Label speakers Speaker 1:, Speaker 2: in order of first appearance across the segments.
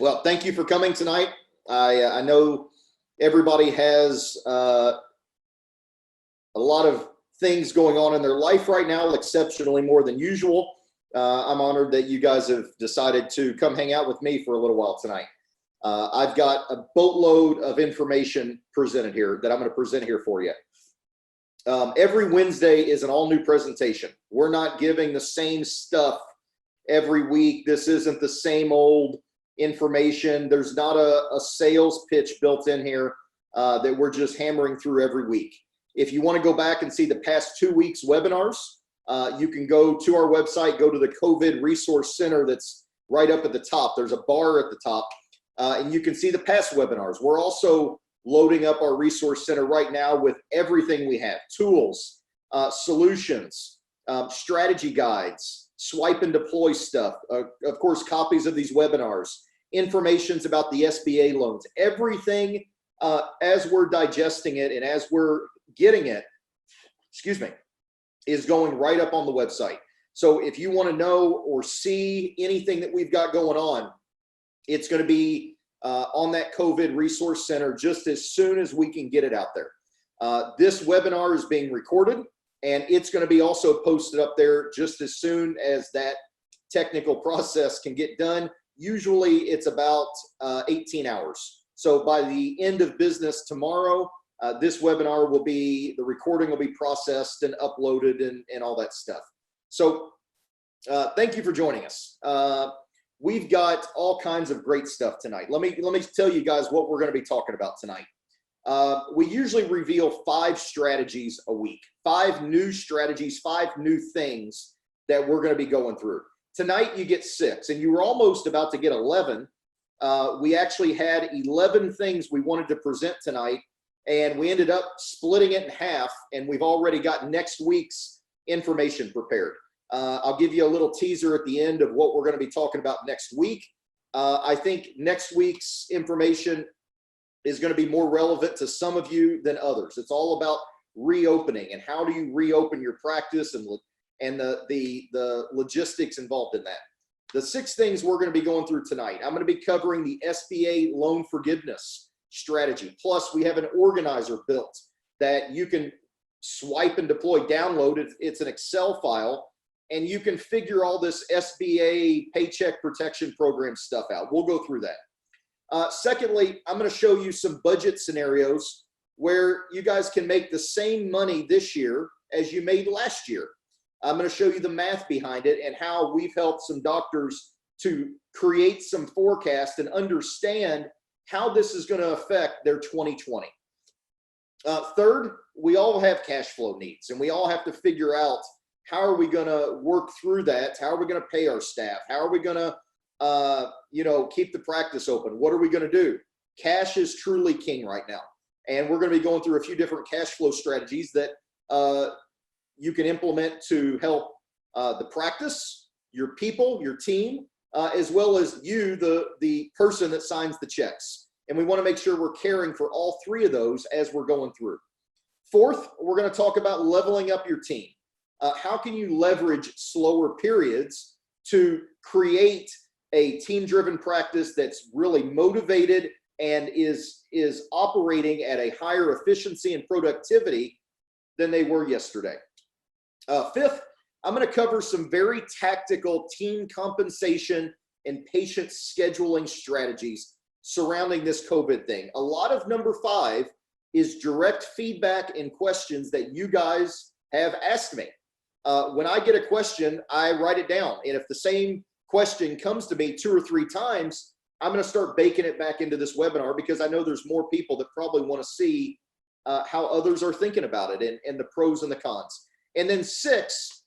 Speaker 1: Well, thank you for coming tonight. I know everybody has a lot of things going on in their life right now, exceptionally more than usual. I'm honored that you guys have decided to come hang out with me for a little while tonight. I've got a boatload of information presented here that I'm going to present here for you. Every Wednesday is an all-new presentation. We're not giving the same stuff every week. This isn't the same old information. There's not a sales pitch built in here that we're just hammering through every week. If you want to go back and see the past 2 weeks webinars, you can go to our website, go to the COVID Resource Center that's right up at the top. There's a bar at the top, and you can see the past webinars. We're also loading up our Resource Center right now with everything we have: tools, solutions, strategy guides, swipe and deploy stuff, of course, copies of these webinars, informations about the SBA loans, everything as we're digesting it and as we're getting it, is going right up on the website. So if you want to know or see anything that we've got going on, it's going to be on that COVID Resource Center just as soon as we can get it out there. This webinar is being recorded, and it's going to be also posted up there just as soon as that technical process can get done. Usually it's about 18 hours. So by the end of business tomorrow, this webinar will be, the recording will be processed and uploaded and all that stuff. So thank you for joining us. We've got all kinds of great stuff tonight. Let me tell you guys what we're going to be talking about tonight. We usually reveal 5 strategies a week, 5 new strategies, 5 new things that we're going to be going through. Tonight you get 6, and you were almost about to get 11. We actually had 11 things we wanted to present tonight, and we ended up splitting it in half, and we've already got next week's information prepared. I'll give you a little teaser at the end of what we're going to be talking about next week. I think next week's information is going to be more relevant to some of you than others. It's all about reopening and how do you reopen your practice and the logistics involved in that. The 6 things we're going to be going through tonight. I'm going to be covering the SBA loan forgiveness strategy. Plus, we have an organizer built that you can swipe and deploy, download it. It's an Excel file, and you can figure all this SBA Paycheck Protection Program stuff out. We'll go through that. Secondly, I'm going to show you some budget scenarios where you guys can make the same money this year as you made last year. I'm going to show you the math behind it and how we've helped some doctors to create some forecast and understand how this is going to affect their 2020. Third, we all have cash flow needs, and we all have to figure out how are we going to work through that? How are we going to pay our staff? How are we going to, keep the practice open? What are we going to do? Cash is truly king right now. And we're going to be going through a few different cash flow strategies that you can implement to help the practice, your people, your team, as well as you, the person that signs the checks. And we want to make sure we're caring for all 3 of those as we're going through. Fourth, we're going to talk about leveling up your team. How can you leverage slower periods to create a team-driven practice that's really motivated and is operating at a higher efficiency and productivity than they were yesterday? Fifth, I'm going to cover some very tactical team compensation and patient scheduling strategies surrounding this COVID thing. A lot of number 5 is direct feedback and questions that you guys have asked me. When I get a question, I write it down. And if the same question comes to me 2 or 3 times, I'm going to start baking it back into this webinar because I know there's more people that probably want to see how others are thinking about it and the pros and the cons. And then 6,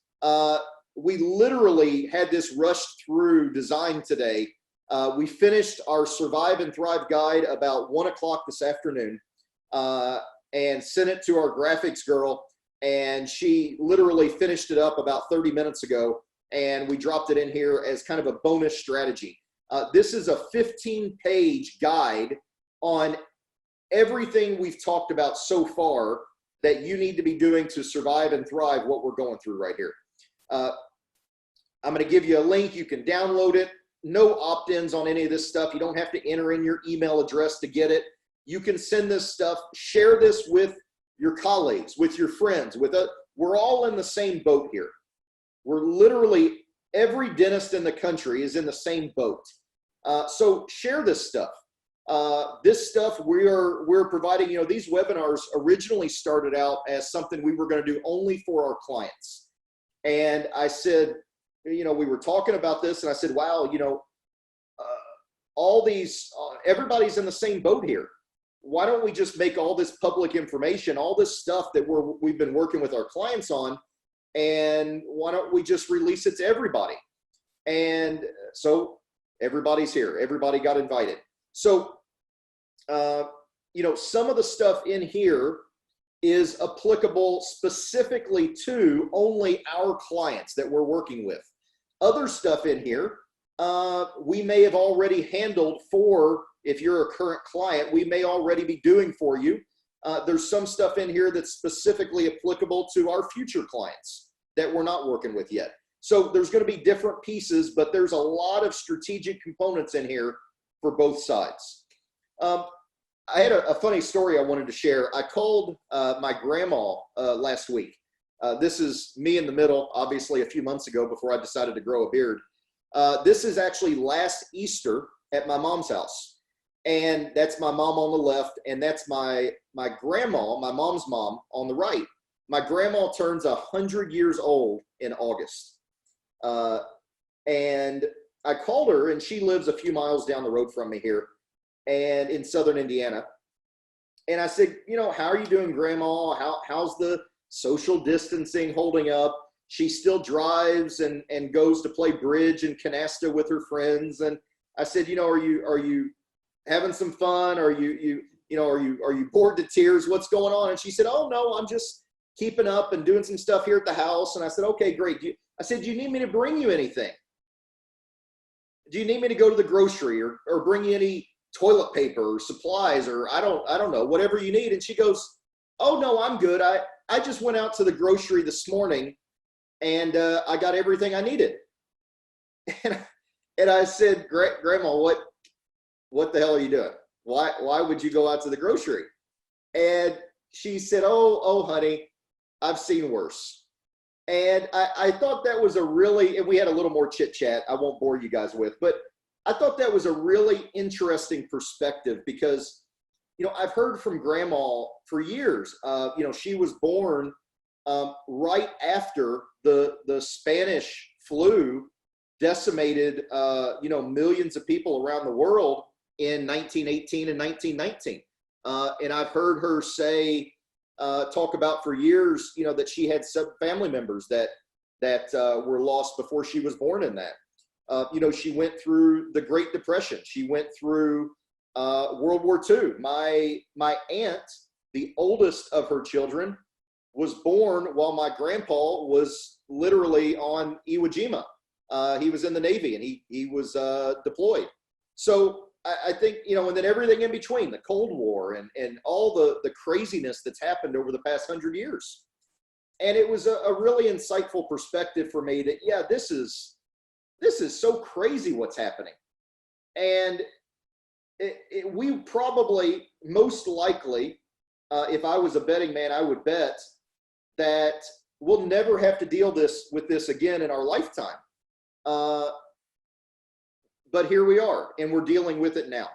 Speaker 1: we literally had this rushed through design today. We finished our Survive and Thrive guide about 1 o'clock this afternoon and sent it to our graphics girl. And she literally finished it up about 30 minutes ago, and we dropped it in here as kind of a bonus strategy. This is a 15-page guide on everything we've talked about so far that you need to be doing to survive and thrive what we're going through right here. I'm going to give you a link. You can download it. no opt-ins on any of this stuff. You don't have to enter in your email address to get it. You can send this stuff, share this with your colleagues, with your friends, we're all in the same boat here. We're literally, every dentist in the country is in the same boat. So share this stuff. This stuff we're providing, these webinars originally started out as something we were going to do only for our clients. And I said, we were talking about this and I said, wow, all these, everybody's in the same boat here. Why don't we just make all this public information, all this stuff that we've been working with our clients on, and why don't we just release it to everybody? And so everybody's here. Everybody got invited. So, some of the stuff in here is applicable specifically to only our clients that we're working with. Other stuff in here, we may have already handled for, if you're a current client, we may already be doing for you. There's some stuff in here that's specifically applicable to our future clients that we're not working with yet. So there's going to be different pieces, but there's a lot of strategic components in here for both sides. I had a funny story I wanted to share. I called my grandma last week. This is me in the middle, obviously a few months ago before I decided to grow a beard. This is actually last Easter at my mom's house. And that's my mom on the left, and that's my grandma, my mom's mom, on the right. My grandma turns 100 years old in August. And I called her, and she lives a few miles down the road from me here and in southern Indiana. And I said, how are you doing, Grandma? How's the social distancing holding up? She still drives and goes to play bridge and canasta with her friends. And I said, are you having some fun? Are you bored to tears? What's going on? And she said, oh no, I'm just keeping up and doing some stuff here at the house. And I said, okay, great. I said, do you need me to bring you anything? Do you need me to go to the grocery or bring you any toilet paper or supplies, or I don't know, whatever you need? And she goes, oh no, I'm good. I just went out to the grocery this morning and I got everything I needed. And I said, Grandma, what the hell are you doing? Why would you go out to the grocery? And she said, oh, honey, I've seen worse. And I thought that was and we had a little more chit chat I won't bore you guys with, but I thought that was a really interesting perspective because, I've heard from Grandma for years. She was born right after the Spanish flu decimated, millions of people around the world in 1918 and 1919. And I've heard her talk about for years, that she had some family members that were lost before she was born in that. She went through the Great Depression. She went through World War II. My aunt, the oldest of her children, was born while my grandpa was literally on Iwo Jima. He was in the Navy and he was deployed. So I think, and then everything in between, the Cold War and all the craziness that's happened over the past 100 years. And it was a really insightful perspective for me that, yeah, this is so crazy what's happening. And we probably, most likely, if I was a betting man, I would bet that we'll never have to deal with this again in our lifetime. But here we are, and we're dealing with it now.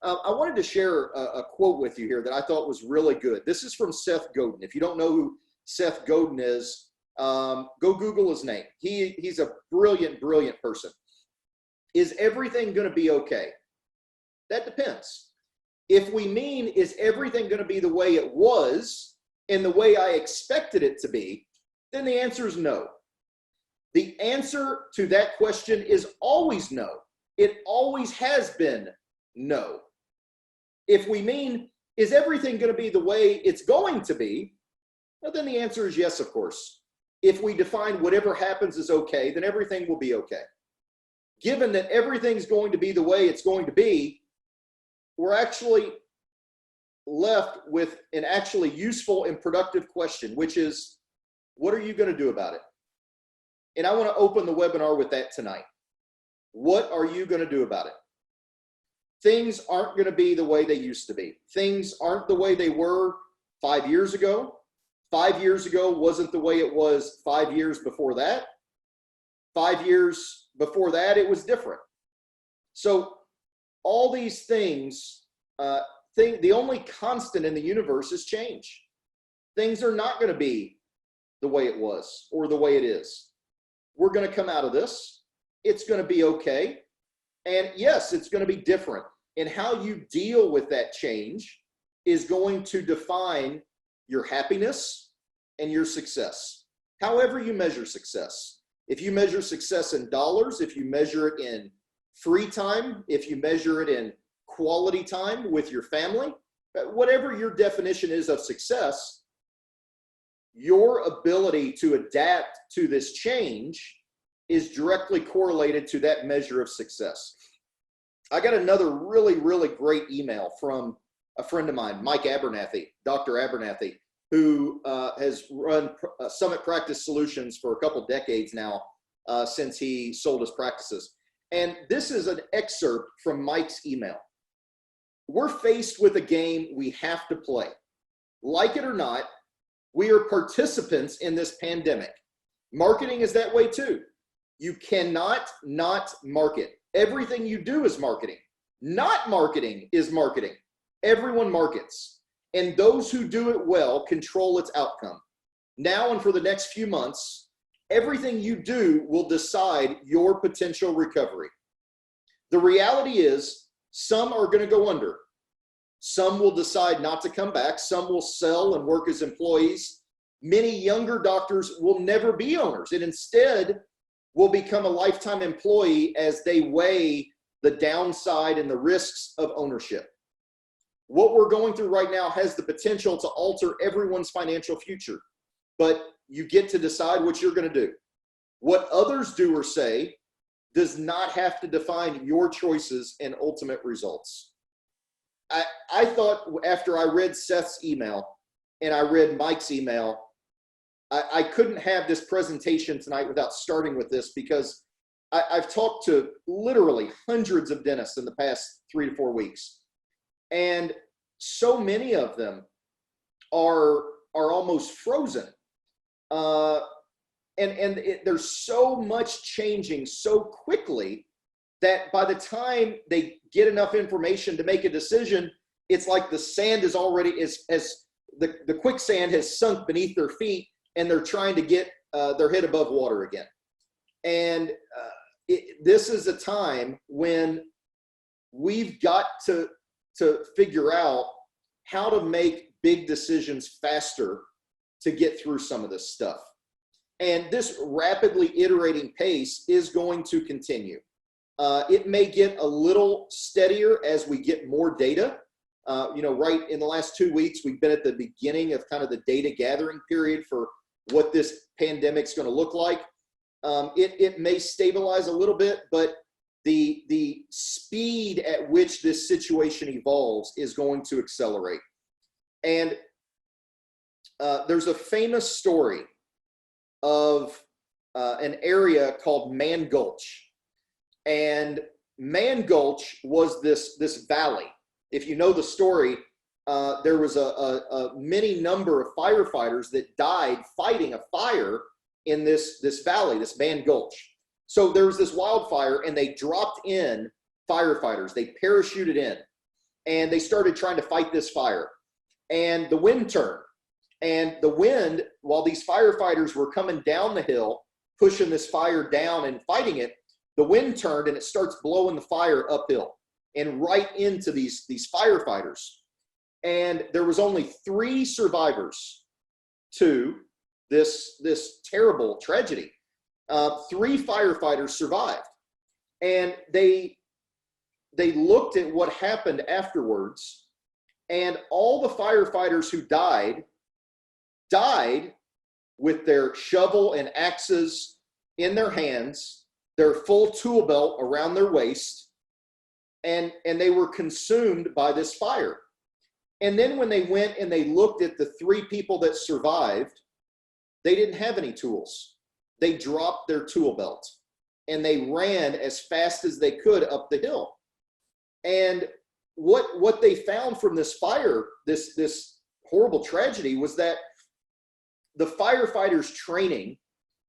Speaker 1: I wanted to share a quote with you here that I thought was really good. This is from Seth Godin. If you don't know who Seth Godin is, go Google his name. He's a brilliant, brilliant person. Is everything going to be okay? That depends. If we mean, is everything going to be the way it was and the way I expected it to be, then the answer is no. The answer to that question is always no. It always has been no. If we mean, is everything going to be the way it's going to be, well, then the answer is yes, of course. If we define whatever happens is okay, then everything will be okay. Given that everything's going to be the way it's going to be, we're actually left with an actually useful and productive question, which is, what are you going to do about it? And I want to open the webinar with that tonight. What are you going to do about it? Things aren't going to be the way they used to be. Things aren't the way they were 5 years ago. 5 years ago wasn't the way it was 5 years before that. 5 years before that, it was different. So all these things, the only constant in the universe is change. Things are not going to be the way it was or the way it is. We're going to come out of this. It's going to be okay. And yes, it's going to be different. And how you deal with that change is going to define your happiness and your success. However you measure success. If you measure success in dollars, if you measure it in free time, if you measure it in quality time with your family, whatever your definition is of success, your ability to adapt to this change is directly correlated to that measure of success. I got another really, really great email from a friend of mine, Mike Abernathy, Dr. Abernathy, who has run Summit Practice Solutions for a couple decades now, since he sold his practices. And this is an excerpt from Mike's email. We're faced with a game we have to play. Like it or not, we are participants in this pandemic. Marketing is that way too. You cannot not market. Everything you do is marketing. Not marketing is marketing. Everyone markets. And those who do it well control its outcome. Now and for the next few months, everything you do will decide your potential recovery. The reality is, some are going to go under. Some will decide not to come back. Some will sell and work as employees. Many younger doctors will never be owners and instead will become a lifetime employee as they weigh the downside and the risks of ownership. What we're going through right now has the potential to alter everyone's financial future, but you get to decide what you're going to do. What others do or say does not have to define your choices and ultimate results. I thought after I read Seth's email and I read Mike's email, I couldn't have this presentation tonight without starting with this, because I've talked to literally hundreds of dentists in the past 3 to 4 weeks. And so many of them are almost frozen. There's so much changing so quickly that by the time they get enough information to make a decision, it's like the sand is already, the quicksand has sunk beneath their feet and they're trying to get their head above water again. And this is a time when we've got to figure out how to make big decisions faster to get through some of this stuff. And this rapidly iterating pace is going to continue. It may get a little steadier as we get more data. Right in the last 2 weeks, we've been at the beginning of kind of the data gathering period for what this pandemic's going to look like. It may stabilize a little bit, but the speed at which this situation evolves is going to accelerate. And there's a famous story of an area called Man Gulch. And Man Gulch was this valley. If you know the story, there was a many number of firefighters that died fighting a fire in this valley, this Man Gulch. So there was this wildfire and they dropped in firefighters. They parachuted in and they started trying to fight this fire. And the wind turned. And the wind, while these firefighters were coming down the hill, pushing this fire down and fighting it, the wind turned and it starts blowing the fire uphill and right into these firefighters. And there was only 3 survivors to this terrible tragedy. 3 firefighters survived. And they looked at what happened afterwards, and all the firefighters who died with their shovel and axes in their hands, their full tool belt around their waist, and they were consumed by this fire. And then when they went and they looked at the 3 people that survived, they didn't have any tools. They dropped their tool belt. and they ran as fast as they could up the hill. And what they found from this fire, this horrible tragedy, was that the firefighters' training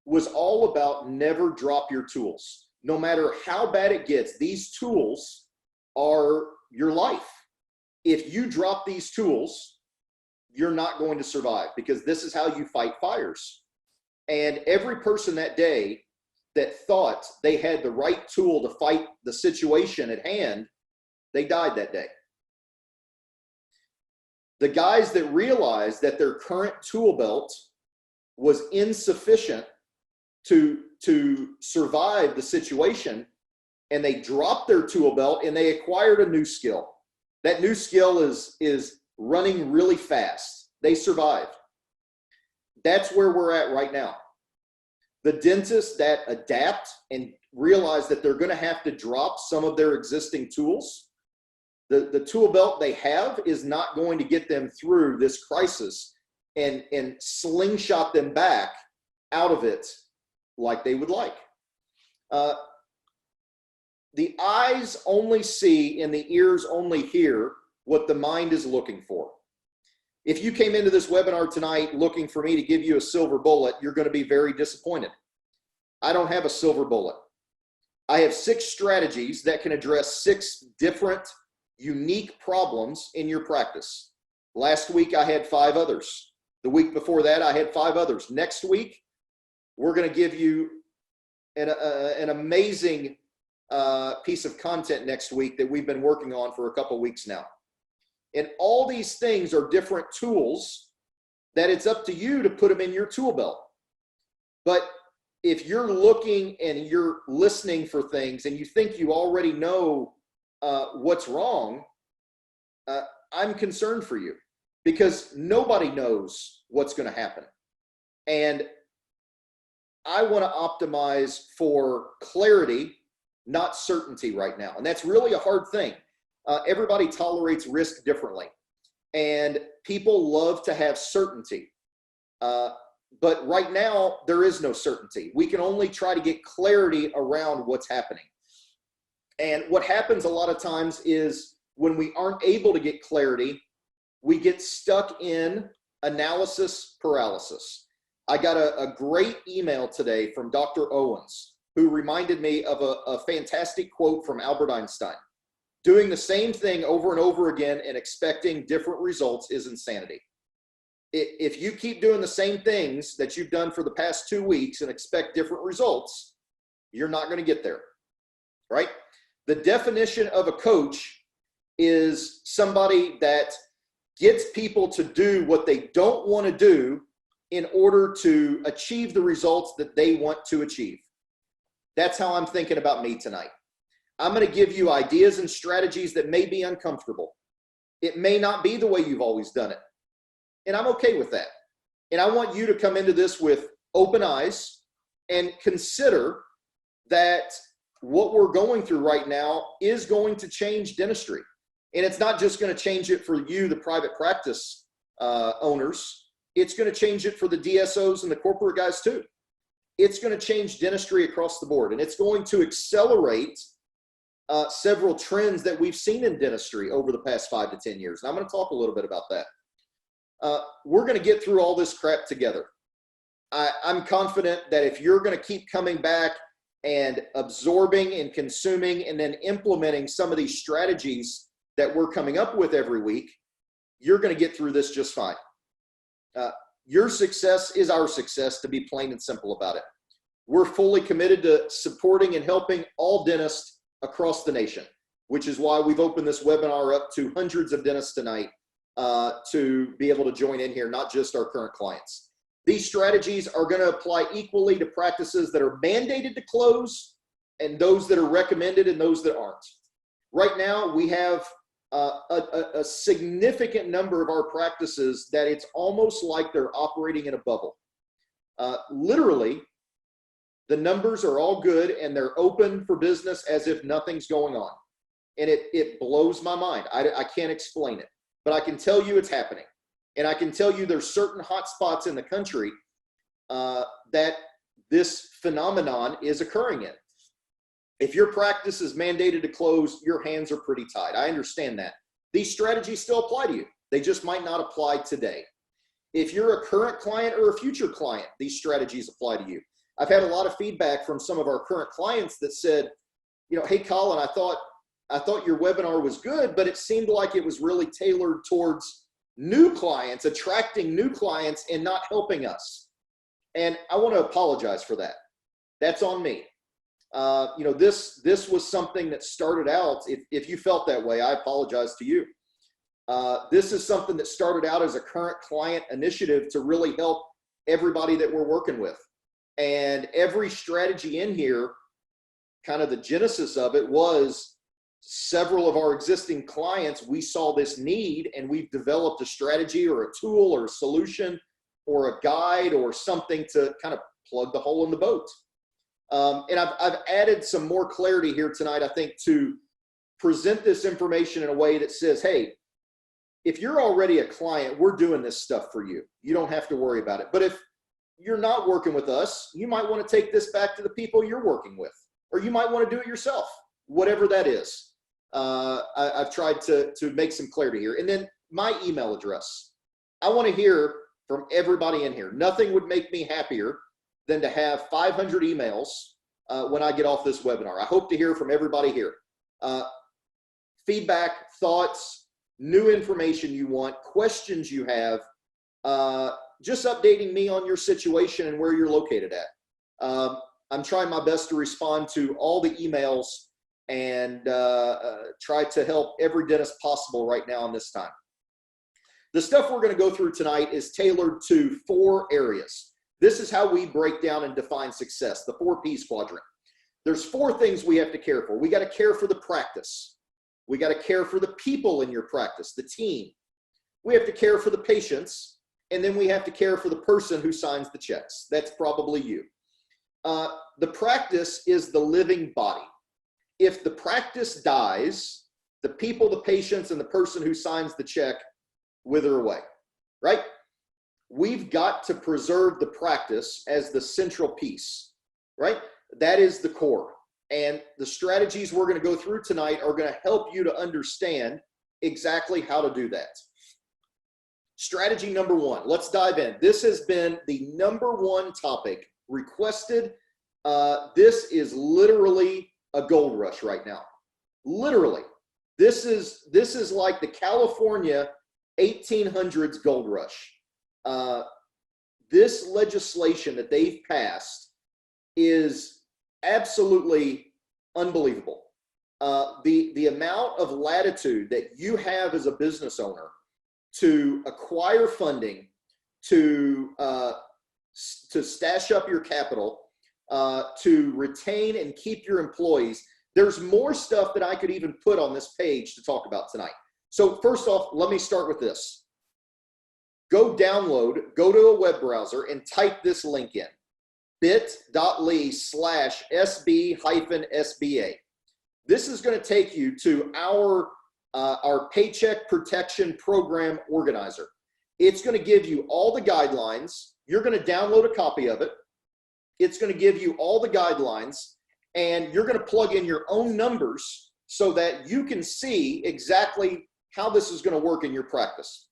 Speaker 1: was all about never drop your tools. No matter how bad it gets, these tools are your life. If you drop these tools, you're not going to survive, because this is how you fight fires. And every person that day that thought they had the right tool to fight the situation at hand, they died that day. The guys that realized that their current tool belt was insufficient to survive the situation, and they dropped their tool belt and they acquired a new skill. That new skill is running really fast. They survived. That's where we're at right now. The dentists that adapt and realize that they're going to have to drop some of their existing tools, the tool belt they have is not going to get them through this crisis and slingshot them back out of it like they would like. The eyes only see and the ears only hear what the mind is looking for. If you came into this webinar tonight looking for me to give you a silver bullet, you're going to be very disappointed. I don't have a silver bullet. I have 6 strategies that can address 6 different, unique problems in your practice. Last week, I had 5 others. The week before that, I had 5 others. Next week, we're going to give you an amazing piece of content next week that we've been working on for a couple weeks now. And all these things are different tools that it's up to you to put them in your tool belt. But if you're looking and you're listening for things and you think you already know what's wrong, I'm concerned for you, because nobody knows what's going to happen. And I want to optimize for clarity, not certainty right now. And that's really a hard thing. Everybody tolerates risk differently, and people love to have certainty. But right now, there is no certainty. We can only try to get clarity around what's happening. And what happens a lot of times is when we aren't able to get clarity, we get stuck in analysis paralysis. I got a great email today from Dr. Owens, who reminded me of a fantastic quote from Albert Einstein. Doing the same thing over and over again and expecting different results is insanity. If you keep doing the same things that you've done for the past 2 weeks and expect different results, you're not going to get there, right? The definition of a coach is somebody that gets people to do what they don't want to do in order to achieve the results that they want to achieve. That's how I'm thinking about me tonight. I'm going to give you ideas and strategies that may be uncomfortable. It may not be the way you've always done it. And I'm okay with that. And I want you to come into this with open eyes and consider that what we're going through right now is going to change dentistry. And it's not just going to change it for you, the private practice owners. It's going to change it for the DSOs and the corporate guys too. It's going to change dentistry across the board. And it's going to accelerate several trends that we've seen in dentistry over the past 5 to 10 years. And I'm going to talk a little bit about that. We're going to get through all this crap together. I'm confident that if you're going to keep coming back and absorbing and consuming and then implementing some of these strategies that we're coming up with every week, you're going to get through this just fine. Your success is our success, to be plain and simple about it. We're fully committed to supporting and helping all dentists across the nation, which is why we've opened this webinar up to hundreds of dentists tonight to be able to join in here, not just our current clients. These strategies are going to apply equally to practices that are mandated to close and those that are recommended and those that aren't. Right now, we have a significant number of our practices that it's almost like they're operating in a bubble. Literally, the numbers are all good and they're open for business as if nothing's going on. And it blows my mind. I can't explain it, but I can tell you it's happening. And I can tell you there's certain hot spots in the country that this phenomenon is occurring in. If your practice is mandated to close, your hands are pretty tied. I understand that. These strategies still apply to you. They just might not apply today. If you're a current client or a future client, these strategies apply to you. I've had a lot of feedback from some of our current clients that said, you know, hey, Colin, I thought your webinar was good, but it seemed like it was really tailored towards new clients, attracting new clients and not helping us. And I want to apologize for that. That's on me. You know, this was something that started out, if you felt that way, I apologize to you. This is something that started out as a current client initiative to really help everybody that we're working with. And every strategy in here, kind of the genesis of it was several of our existing clients, we saw this need and we've developed a strategy or a tool or a solution or a guide or something to kind of plug the hole in the boat. And I've added some more clarity here tonight, I think, to present this information in a way that says, hey, if you're already a client, we're doing this stuff for you. You don't have to worry about it. But if you're not working with us, you might want to take this back to the people you're working with, or you might want to do it yourself, whatever that is. I've tried to make some clarity here. And then my email address. I want to hear from everybody in here. Nothing would make me happier than to have 500 emails when I get off this webinar. I hope to hear from everybody here. Feedback, thoughts, new information you want, questions you have, just updating me on your situation and where you're located at. I'm trying my best to respond to all the emails and try to help every dentist possible right now in this time. The stuff we're going to go through tonight is tailored to 4 areas. This is how we break down and define success, the 4 Piece Quadrant. There's 4 things we have to care for. We got to care for the practice. We got to care for the people in your practice, the team. We have to care for the patients, and then we have to care for the person who signs the checks. That's probably you. The practice is the living body. If the practice dies, the people, the patients, and the person who signs the check wither away, right? We've got to preserve the practice as the central piece, right? That is the core. And the strategies we're going to go through tonight are going to help you to understand exactly how to do that. Strategy number 1, let's dive in. This has been the number 1 topic requested. This is literally a gold rush right now. Literally. This is like the California 1800s gold rush. This legislation that they've passed is absolutely unbelievable. The amount of latitude that you have as a business owner to acquire funding, to stash up your capital, to retain and keep your employees. There's more stuff that I could even put on this page to talk about tonight. So first off, let me start with this. Go to a web browser and type this link in, bit.ly/SB-SBA. This is going to take you to our Paycheck Protection Program Organizer. It's going to give you all the guidelines. You're going to download a copy of it. It's going to give you all the guidelines, and you're going to plug in your own numbers so that you can see exactly how this is going to work in your practice.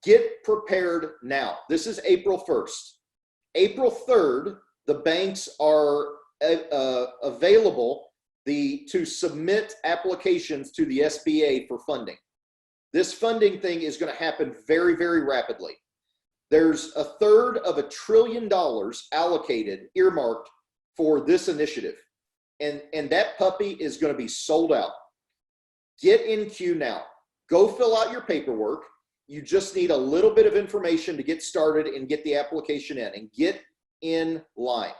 Speaker 1: Get prepared now. This is April 1st. April 3rd, the banks are available to submit applications to the SBA for funding. This funding thing is going to happen very, very rapidly. There's $1/3 trillion allocated, earmarked for this initiative. And that puppy is going to be sold out. Get in queue now. Go fill out your paperwork. You just need a little bit of information to get started and get the application in, and get in line.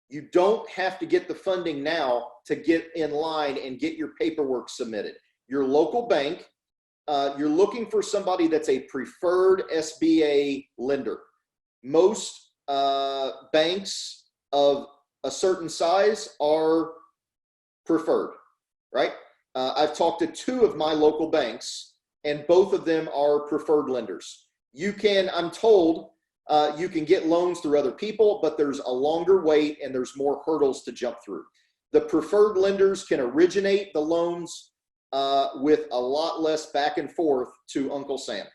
Speaker 1: You don't have to get the funding now to get in line and get your paperwork submitted. Your local bank, you're looking for somebody that's a preferred SBA lender. Most banks of a certain size are preferred, right? I've talked to 2 of my local banks, and both of them are preferred lenders. You can, I'm told, you can get loans through other people, but there's a longer wait and there's more hurdles to jump through. The preferred lenders can originate the loans with a lot less back and forth to Uncle Sam.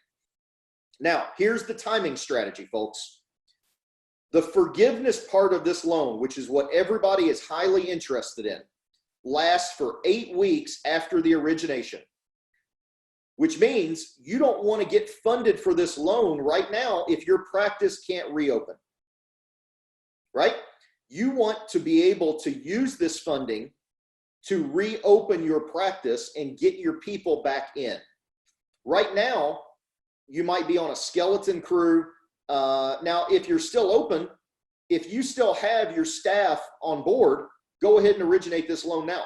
Speaker 1: Now, here's the timing strategy, folks. The forgiveness part of this loan, which is what everybody is highly interested in, lasts for 8 weeks after the origination, which means you don't want to get funded for this loan right now if your practice can't reopen, right? You want to be able to use this funding to reopen your practice and get your people back in. Right now, you might be on a skeleton crew. Now, if you're still open, if you still have your staff on board, go ahead and originate this loan now,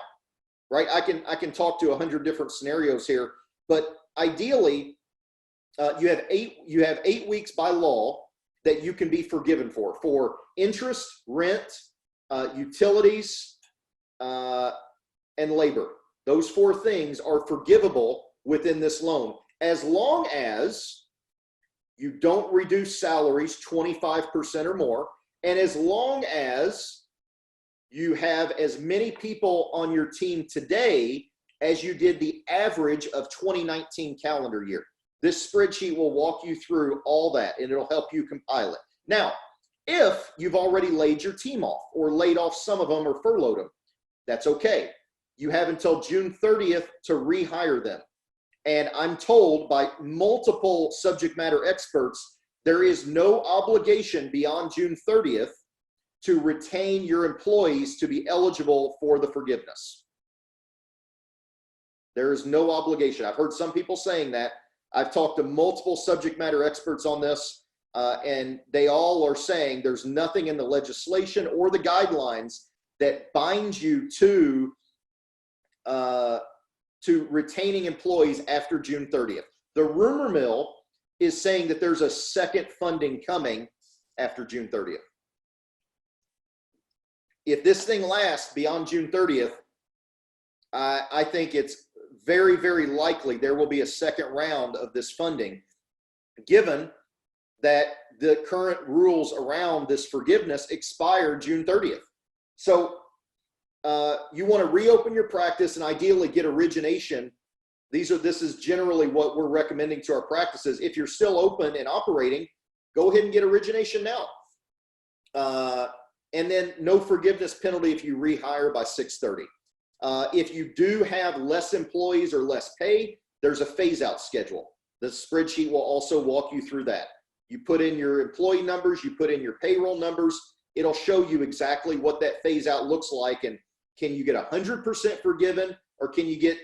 Speaker 1: right? I can talk to 100 different scenarios here, but ideally, you have 8 weeks by law that you can be forgiven for interest, rent, utilities, and labor. Those 4 things are forgivable within this loan, as long as you don't reduce salaries 25% or more, and as long as you have as many people on your team today as you did the average of 2019 calendar year. This spreadsheet will walk you through all that, and it'll help you compile it. Now, if you've already laid your team off or laid off some of them or furloughed them, that's okay. You have until June 30th to rehire them. And I'm told by multiple subject matter experts, there is no obligation beyond June 30th to retain your employees to be eligible for the forgiveness. There is no obligation. I've heard some people saying that. I've talked to multiple subject matter experts on this, and they all are saying there's nothing in the legislation or the guidelines that binds you to retaining employees after June 30th. The rumor mill is saying that there's a second funding coming after June 30th. If this thing lasts beyond June 30th, I think it's very, very likely there will be a second round of this funding, given that the current rules around this forgiveness expire June 30th. So you want to reopen your practice and ideally get origination. This is generally what we're recommending to our practices. If you're still open and operating, go ahead and get origination now. And then no forgiveness penalty if you rehire by 6/30. If you do have less employees or less pay, there's a phase out schedule. The spreadsheet will also walk you through that. You put in your employee numbers, you put in your payroll numbers, it'll show you exactly what that phase out looks like, and can you get 100% forgiven or can you get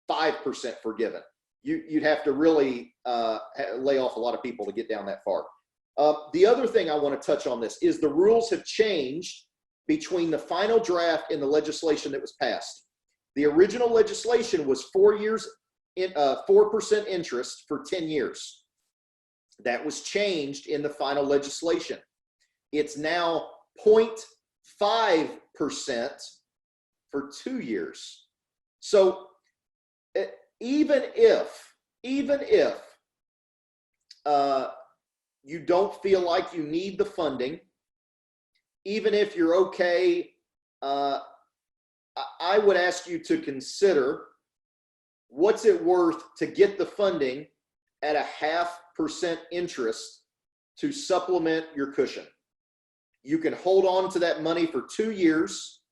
Speaker 1: 5% forgiven? You'd have to really lay off a lot of people to get down that far. The other thing I want to touch on this is the rules have changed between the final draft and the legislation that was passed. The original legislation was 4 years, 4% interest for 10 years. That was changed in the final legislation. It's now 0.5% for 2 years. So even if you don't feel like you need the funding, even if you're okay, I would ask you to consider what's it worth to get the funding at a 0.5% interest to supplement your cushion. You can hold on to that money for 2 years.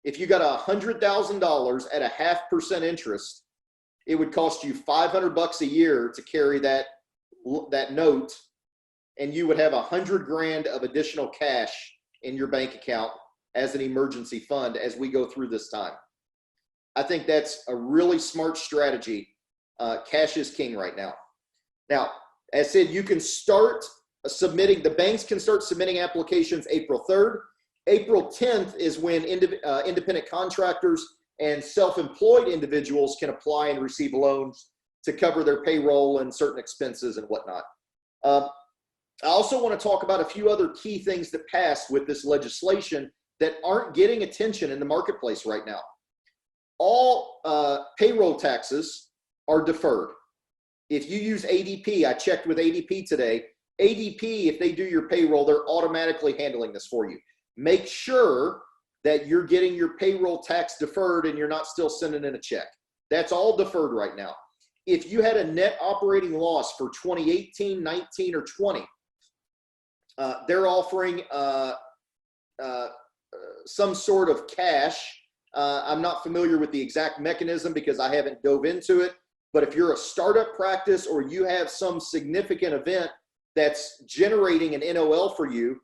Speaker 1: If you got $100,000 at a 0.5% interest, it would cost you $500 a year to carry that note, and you would have $100,000 of additional cash in your bank account as an emergency fund as we go through this time. I think that's a really smart strategy. Cash is king right now. Now, as I said, you can start submitting, the banks can start submitting applications April 3rd. April 10th is when independent contractors and self-employed individuals can apply and receive loans to cover their payroll and certain expenses and whatnot. I also want to talk about a few other key things that passed with this legislation that aren't getting attention in the marketplace right now. All payroll taxes are deferred. If you use ADP, I checked with ADP today, ADP, if they do your payroll, they're automatically handling this for you. Make sure that you're getting your payroll tax deferred and you're not still sending in a check. That's all deferred right now. If you had a net operating loss for 2018, 19, or 20, they're offering some sort of cash. I'm not familiar with the exact mechanism because I haven't dove into it. But if you're a startup practice or you have some significant event that's generating an NOL for you,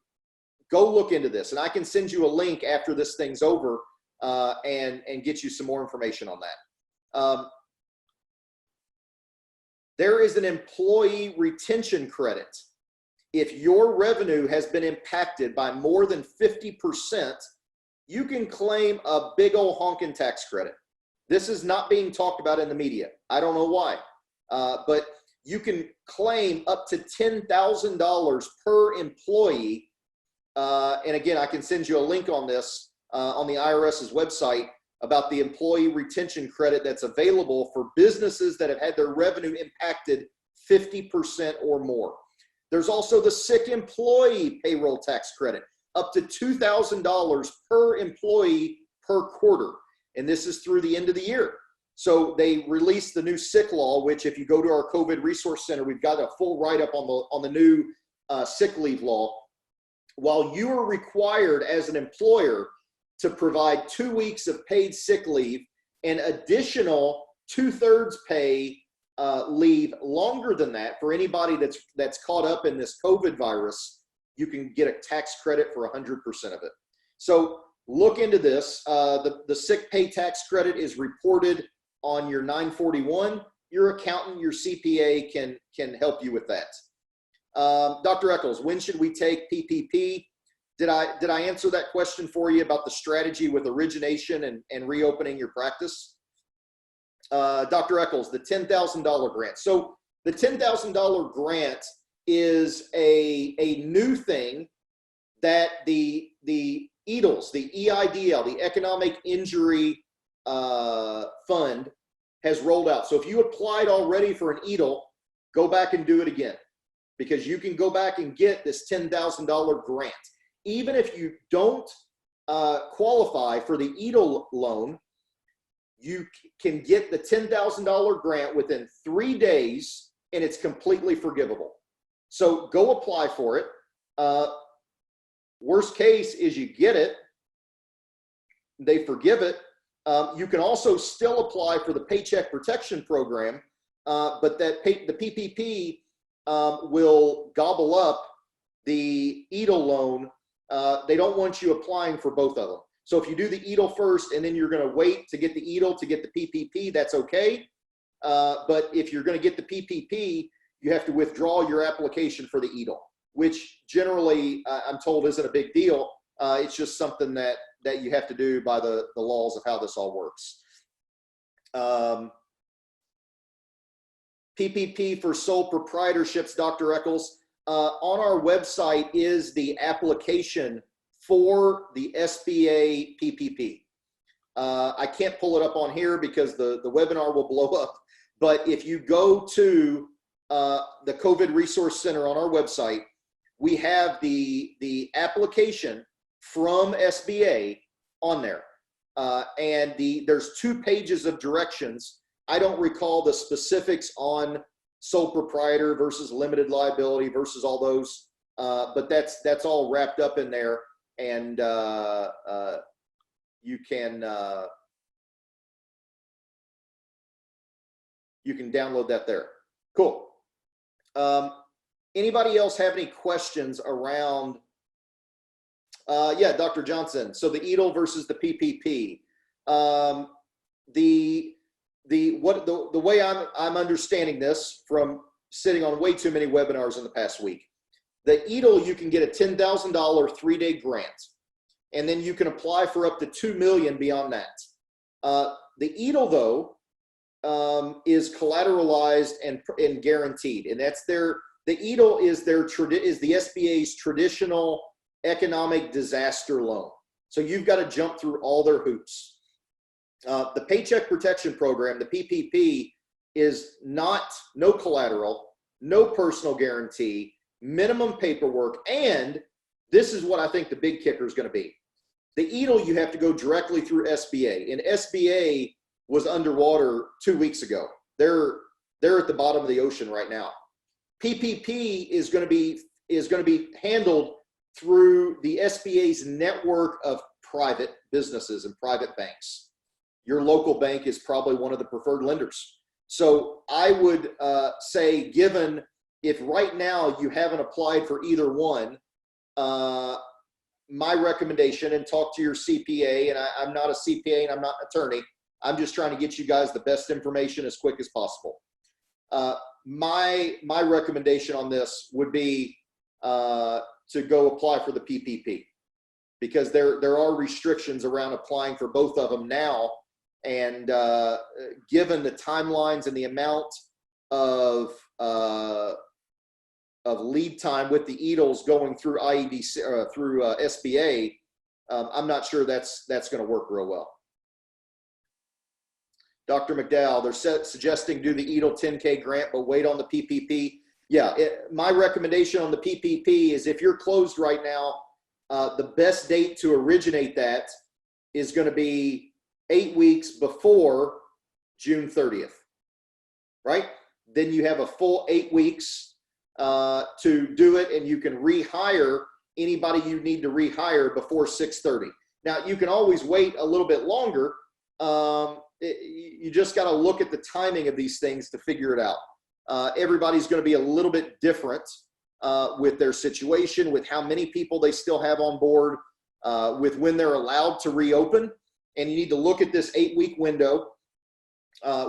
Speaker 1: go look into this. And I can send you a link after this thing's over and get you some more information on that. There is an employee retention credit. If your revenue has been impacted by more than 50%, you can claim a big old honking tax credit. This is not being talked about in the media. I don't know why, but you can claim up to $10,000 per employee. And again, I can send you a link on this on the IRS's website about the employee retention credit that's available for businesses that have had their revenue impacted 50% or more. There's also the sick employee payroll tax credit, up to $2,000 per employee per quarter. And this is through the end of the year. So they released the new sick law, which if you go to our COVID Resource Center, we've got a full write-up on the new sick leave law. While you are required as an employer to provide 2 weeks of paid sick leave and additional 2/3 pay leave longer than that for anybody that's caught up in this COVID virus, you can get a tax credit for 100% of it. So look into this. The sick pay tax credit is reported on your 941. Your accountant, your CPA can help you with that. Dr. Eccles, when should we take PPP? Did I answer that question for you about the strategy with origination and reopening your practice? Dr. Eccles, the $10,000 grant. So the $10,000 grant is a new thing that the EIDL, the EIDL, the Economic Injury Fund, has rolled out. So if you applied already for an EIDL, go back and do it again, because you can go back and get this $10,000 grant. Even if you don't qualify for the EIDL loan, you can get the $10,000 grant within 3 days, and it's completely forgivable. So go apply for it. Worst case is you get it, they forgive it. You can also still apply for the Paycheck Protection Program, but the PPP will gobble up the EIDL loan. They don't want you applying for both of them. So if you do the EIDL first and then you're going to wait to get the EIDL to get the PPP, that's okay. But if you're going to get the PPP, you have to withdraw your application for the EIDL, which generally I'm told isn't a big deal. It's just something that you have to do by the laws of how this all works. PPP for sole proprietorships, Dr. Eccles. On our website is the application for the SBA PPP. I can't pull it up on here because the webinar will blow up. But if you go to the COVID Resource Center on our website, we have the application from SBA on there. And there's 2 pages of directions. I don't recall the specifics on sole proprietor versus limited liability versus all those, but that's all wrapped up in there, and you can download that there. Cool. Anybody else have any questions around? Yeah, Dr. Johnson. So the EIDL versus the PPP. The way I'm understanding this from sitting on way too many webinars in the past week, the EIDL, you can get a $10,000 3-day grant, and then you can apply for up to $2 million beyond that. The EIDL though is collateralized and guaranteed, and that's the EIDL is the SBA's traditional economic disaster loan. So you've got to jump through all their hoops. The Paycheck Protection Program, the PPP, is no collateral, no personal guarantee. minimum paperwork, and this is what I think the big kicker is going to be. The EIDL, you have to go directly through SBA, and SBA was underwater 2 weeks ago. They're at the bottom of the ocean right now. PPP is going to be handled through the SBA's network of private businesses and private banks. Your local bank is probably one of the preferred lenders. So I would say, given if right now you haven't applied for either one, my recommendation, and talk to your CPA, and I'm not a CPA and I'm not an attorney, I'm just trying to get you guys the best information as quick as possible. My recommendation on this would be to go apply for the PPP, because there are restrictions around applying for both of them now. And given the timelines and the amount of lead time with the EIDLs going through IEDC through SBA, I'm not sure that's going to work real well. Dr. McDowell, they're suggesting do the EIDL 10K grant, but wait on the PPP. Yeah, my recommendation on the PPP is, if you're closed right now, the best date to originate that is going to be 8 weeks before June 30th, right? Then you have a full 8 weeks to do it, and you can rehire anybody you need to rehire before 6/30. Now, you can always wait a little bit longer. You just got to look at the timing of these things to figure it out. Everybody's going to be a little bit different with their situation, with how many people they still have on board, with when they're allowed to reopen. And you need to look at this 8-week window,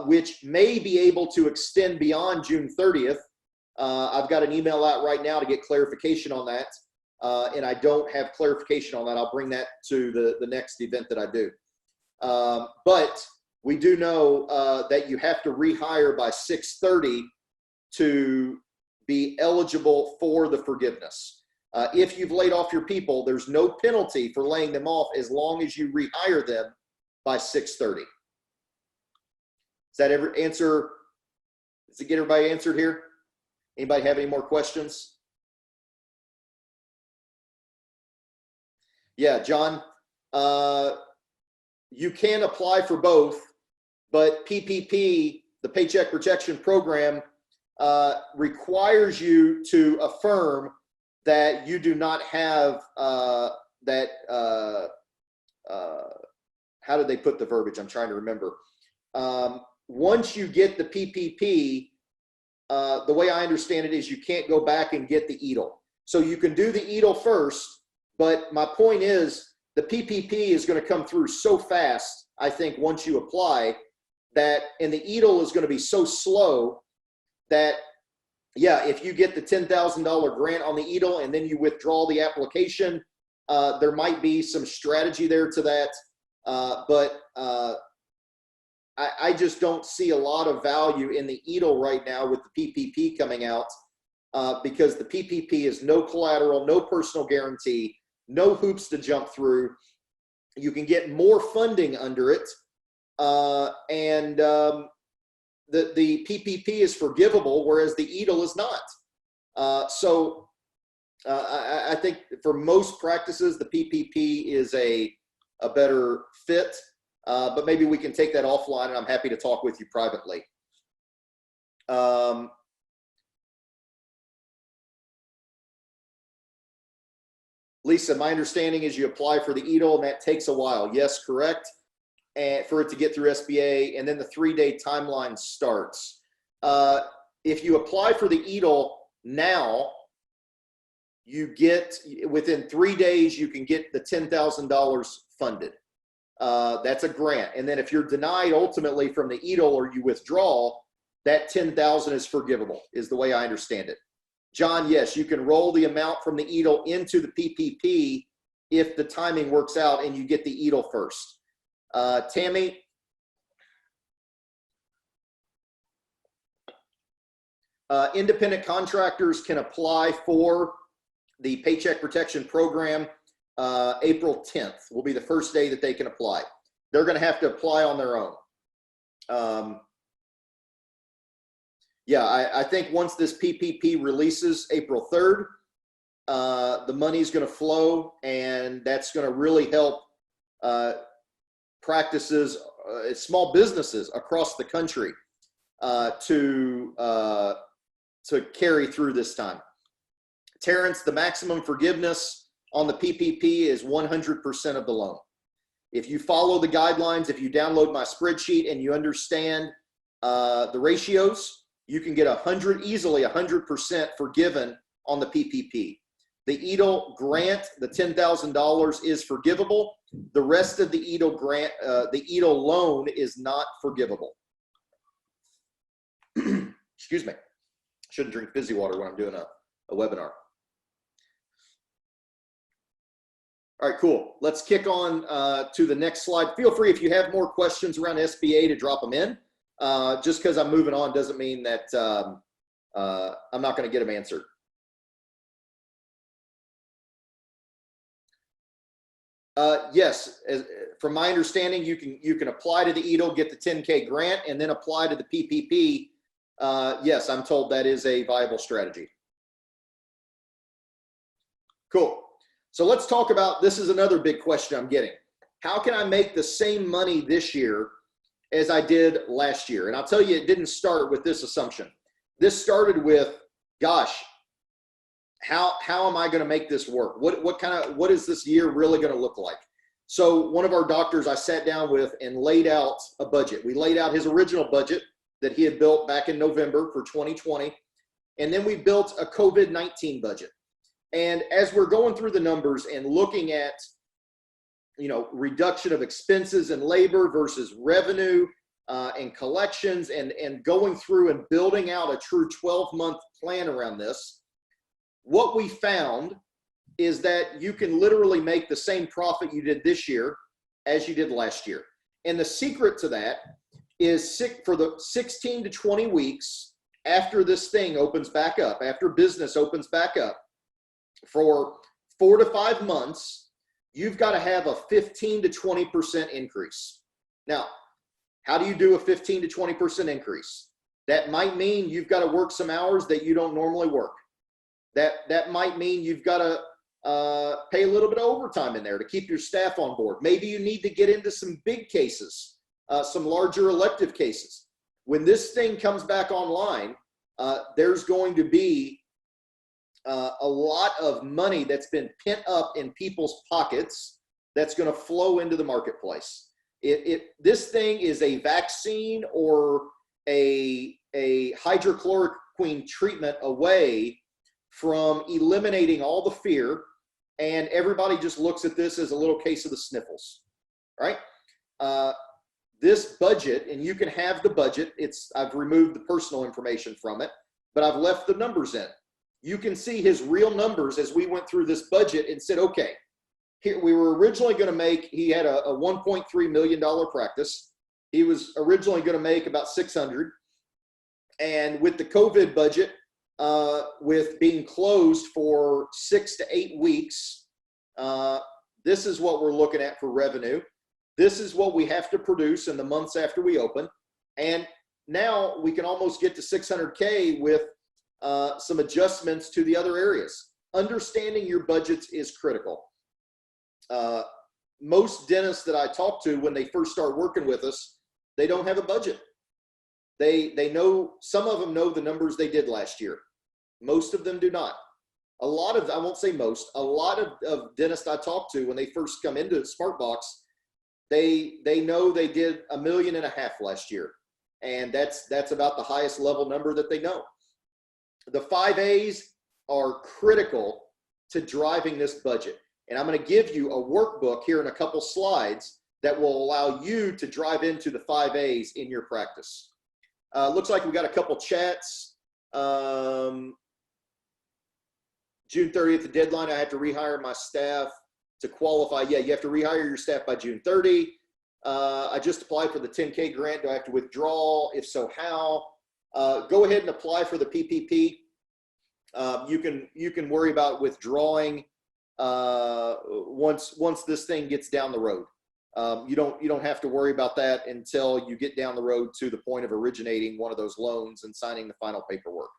Speaker 1: which may be able to extend beyond June 30th. I've got an email out right now to get clarification on that. And I don't have clarification on that. I'll bring that to the next event that I do. But we do know that you have to rehire by 6/30 to be eligible for the forgiveness. If you've laid off your people, there's no penalty for laying them off as long as you rehire them by 6/30. Does that ever answer? Does it get everybody answered here? Anybody have any more questions? Yeah, John, you can apply for both, but PPP, the Paycheck Protection Program, requires you to affirm that you do not have how did they put the verbiage? I'm trying to remember. Once you get the PPP, the way I understand it is you can't go back and get the EIDL. So you can do the EIDL first, but my point is the PPP is going to come through so fast, I think, once you apply, that, and the EIDL is going to be so slow that, yeah, if you get the $10,000 grant on the EIDL and then you withdraw the application, there might be some strategy there to that. But I just don't see a lot of value in the EIDL right now with the PPP coming out, because the PPP is no collateral, no personal guarantee, no hoops to jump through. You can get more funding under it, and the PPP is forgivable, whereas the EIDL is not. So I think for most practices, the PPP is a better fit, but maybe we can take that offline, and I'm happy to talk with you privately. Lisa, my understanding is you apply for the EIDL and that takes a while. Yes, correct. And for it to get through SBA, and then the 3-day timeline starts. If you apply for the EIDL now, you get, within 3 days, you can get the $10,000 funded. That's a grant. And then if you're denied ultimately from the EIDL or you withdraw, that $10,000 is forgivable, is the way I understand it. John, yes, you can roll the amount from the EIDL into the PPP if the timing works out and you get the EIDL first. Tammy, independent contractors can apply for the Paycheck Protection Program. April 10th will be the first day that they can apply. They're going to have to apply on their own. yeah, I think once this PPP releases April 3rd, the money is going to flow, and that's going to really help practices, small businesses across the country to carry through this time. Terrence, the maximum forgiveness on the PPP is 100% of the loan. If you follow the guidelines, if you download my spreadsheet and you understand the ratios, you can get easily 100% forgiven on the PPP. The EIDL grant, the $10,000 is forgivable. The rest of the EIDL grant, the EIDL loan is not forgivable. Excuse me. Shouldn't drink fizzy water when I'm doing a webinar. All right, cool. Let's kick on to the next slide. Feel free, if you have more questions around SBA, to drop them in. Just because I'm moving on doesn't mean that I'm not going to get them answered. Yes, from my understanding, you can apply to the EIDL, get the 10K grant, and then apply to the PPP. Yes, I'm told that is a viable strategy. Cool. So let's talk about, this is another big question I'm getting. How can I make the same money this year as I did last year? And I'll tell you, it didn't start with this assumption. This started with, gosh, how am I going to make this work? What is this year really going to look like? So one of our doctors I sat down with and laid out a budget. We laid out his original budget that he had built back in November for 2020. And then we built a COVID-19 budget. And as we're going through the numbers and looking at, reduction of expenses and labor versus revenue and collections, and going through and building out a true 12-month plan around this, what we found is that you can literally make the same profit you did this year as you did last year. And the secret to that is for the 16 to 20 weeks after this thing opens back up, after business opens back up, for 4 to 5 months, you've got to have a 15 to 20% increase. Now, how do you do a 15 to 20% increase? That might mean you've got to work some hours that you don't normally work. That might mean you've got to pay a little bit of overtime in there to keep your staff on board. Maybe you need to get into some big cases, some larger elective cases. When this thing comes back online, there's going to be a lot of money that's been pent up in people's pockets that's going to flow into the marketplace. This thing is a vaccine or a hydrochloroquine treatment away from eliminating all the fear, and everybody just looks at this as a little case of the sniffles, right? This budget, and you can have the budget, I've removed the personal information from it, but I've left the numbers in. You can see his real numbers as we went through this budget and said, okay, here we were originally going to make, he had a $1.3 million practice. He was originally going to make about 600. And with the COVID budget, with being closed for 6 to 8 weeks, this is what we're looking at for revenue. This is what we have to produce in the months after we open. And now we can almost get to 600K with some adjustments to the other areas. Understanding your budgets is critical. Most dentists that I talk to when they first start working with us, they don't have a budget. They know, some of them know the numbers they did last year. Most of them do not. A lot of, I won't say most, a lot of dentists I talk to when they first come into SmartBox, they know they did $1.5 million last year. And that's about the highest level number that they know. The 5 A's are critical to driving this budget. And I'm going to give you a workbook here in a couple slides that will allow you to drive into the 5 A's in your practice. Looks like we got a couple chats. June 30th, the deadline, I have to rehire my staff to qualify. Yeah, you have to rehire your staff by June 30. I just applied for the 10K grant. Do I have to withdraw? If so, how? Go ahead and apply for the PPP. You can worry about withdrawing once this thing gets down the road. You don't have to worry about that until you get down the road to the point of originating one of those loans and signing the final paperwork.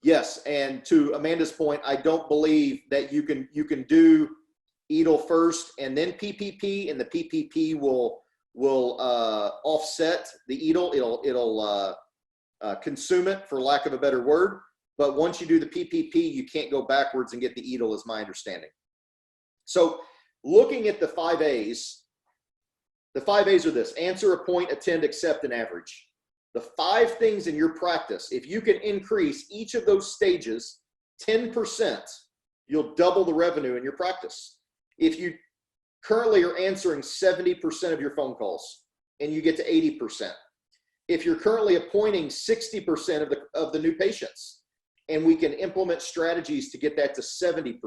Speaker 1: Yes, and to Amanda's point, I don't believe that you can do EIDL first and then PPP, and the PPP will offset the EIDL. It'll consume it, for lack of a better word. But once you do the PPP, you can't go backwards and get the EIDL, is my understanding. So looking at the 5 A's, the 5 A's are this: answer, appoint, attend, accept, and average. The 5 things in your practice, if you can increase each of those stages 10%, you'll double the revenue in your practice. If you currently are answering 70% of your phone calls and you get to 80%, if you're currently appointing 60% of the new patients, and we can implement strategies to get that to 70%.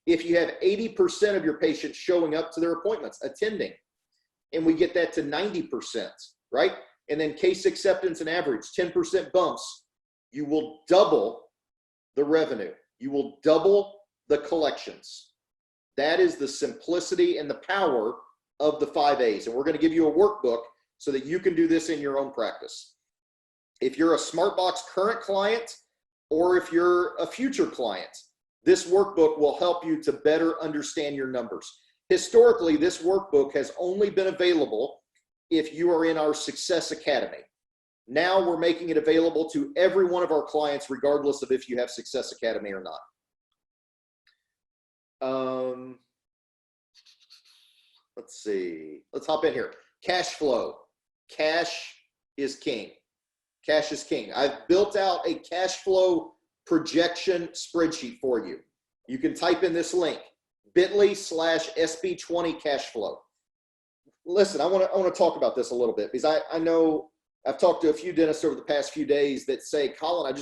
Speaker 1: If you have 80% of your patients showing up to their appointments, attending, and we get that to 90%, right? And then case acceptance and average, 10% bumps, you will double the revenue. You will double the collections. That is the simplicity and the power of the 5 A's. And we're going to give you a workbook so that you can do this in your own practice. If you're a SmartBox current client, or if you're a future client, this workbook will help you to better understand your numbers. Historically, this workbook has only been available if you are in our Success Academy. Now we're making it available to every one of our clients, regardless of if you have Success Academy or not. Let's see. Let's hop in here. Cash flow. Cash is king. Cash is king. I've built out a cash flow projection spreadsheet for you. You can type in this link, bit.ly/SB20 cash flow. Listen, I want to talk about this a little bit, because I know I've talked to a few dentists over the past few days that say, Colin, I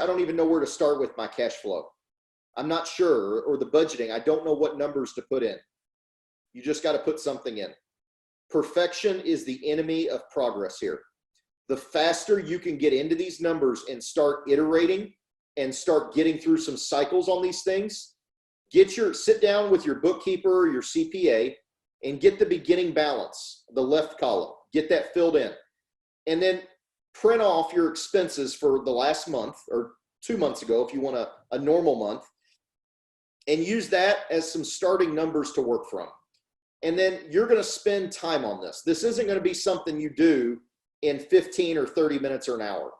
Speaker 1: don't even know where to start with my cash flow. I'm not sure, or the budgeting. I don't know what numbers to put in. You just got to put something in. Perfection is the enemy of progress here. The faster you can get into these numbers and start iterating and start getting through some cycles on these things, sit down with your bookkeeper or your CPA and get the beginning balance, the left column, get that filled in. And then print off your expenses for the last month or 2 months ago, if you want a normal month, and use that as some starting numbers to work from. And then you're going to spend time on this. This isn't going to be something you do in 15 or 30 minutes or an hour.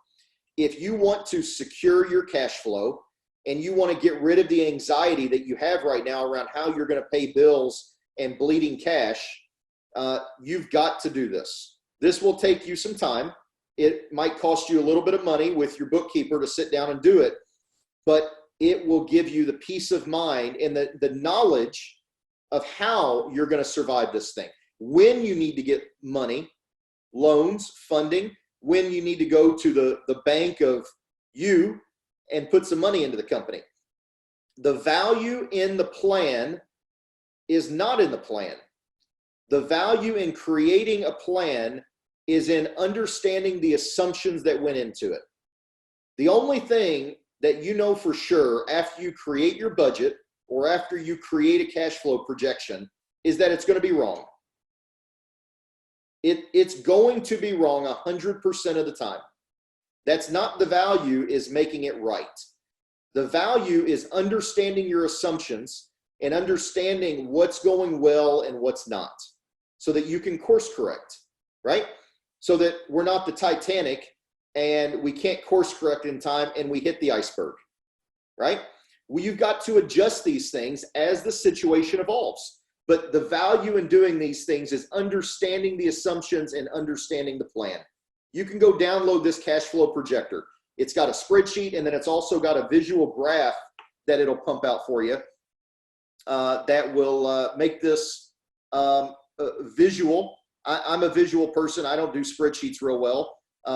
Speaker 1: If you want to secure your cash flow and you want to get rid of the anxiety that you have right now around how you're going to pay bills and bleeding cash, you've got to do this. This will take you some time. It might cost you a little bit of money with your bookkeeper to sit down and do it, but it will give you the peace of mind and the knowledge of how you're going to survive this thing. When you need to get money, loans, funding, when you need to go to the bank of you and put some money into the company. The value in the plan is not in the plan. The value in creating a plan is in understanding the assumptions that went into it. The only thing that you know for sure after you create your budget or after you create a cash flow projection is that it's going to be wrong. It's going to be wrong 100% of the time. That's not the value, is making it right. The value is understanding your assumptions and understanding what's going well and what's not, so that you can course correct, right? So that we're not the Titanic and we can't course correct in time and we hit the iceberg, right? Well, you've got to adjust these things as the situation evolves. But the value in doing these things is understanding the assumptions and understanding the plan. You can go download this cash flow projector. It's got a spreadsheet, and then it's also got a visual graph that it'll pump out for you that will make this visual. I'm a visual person. I don't do spreadsheets real well.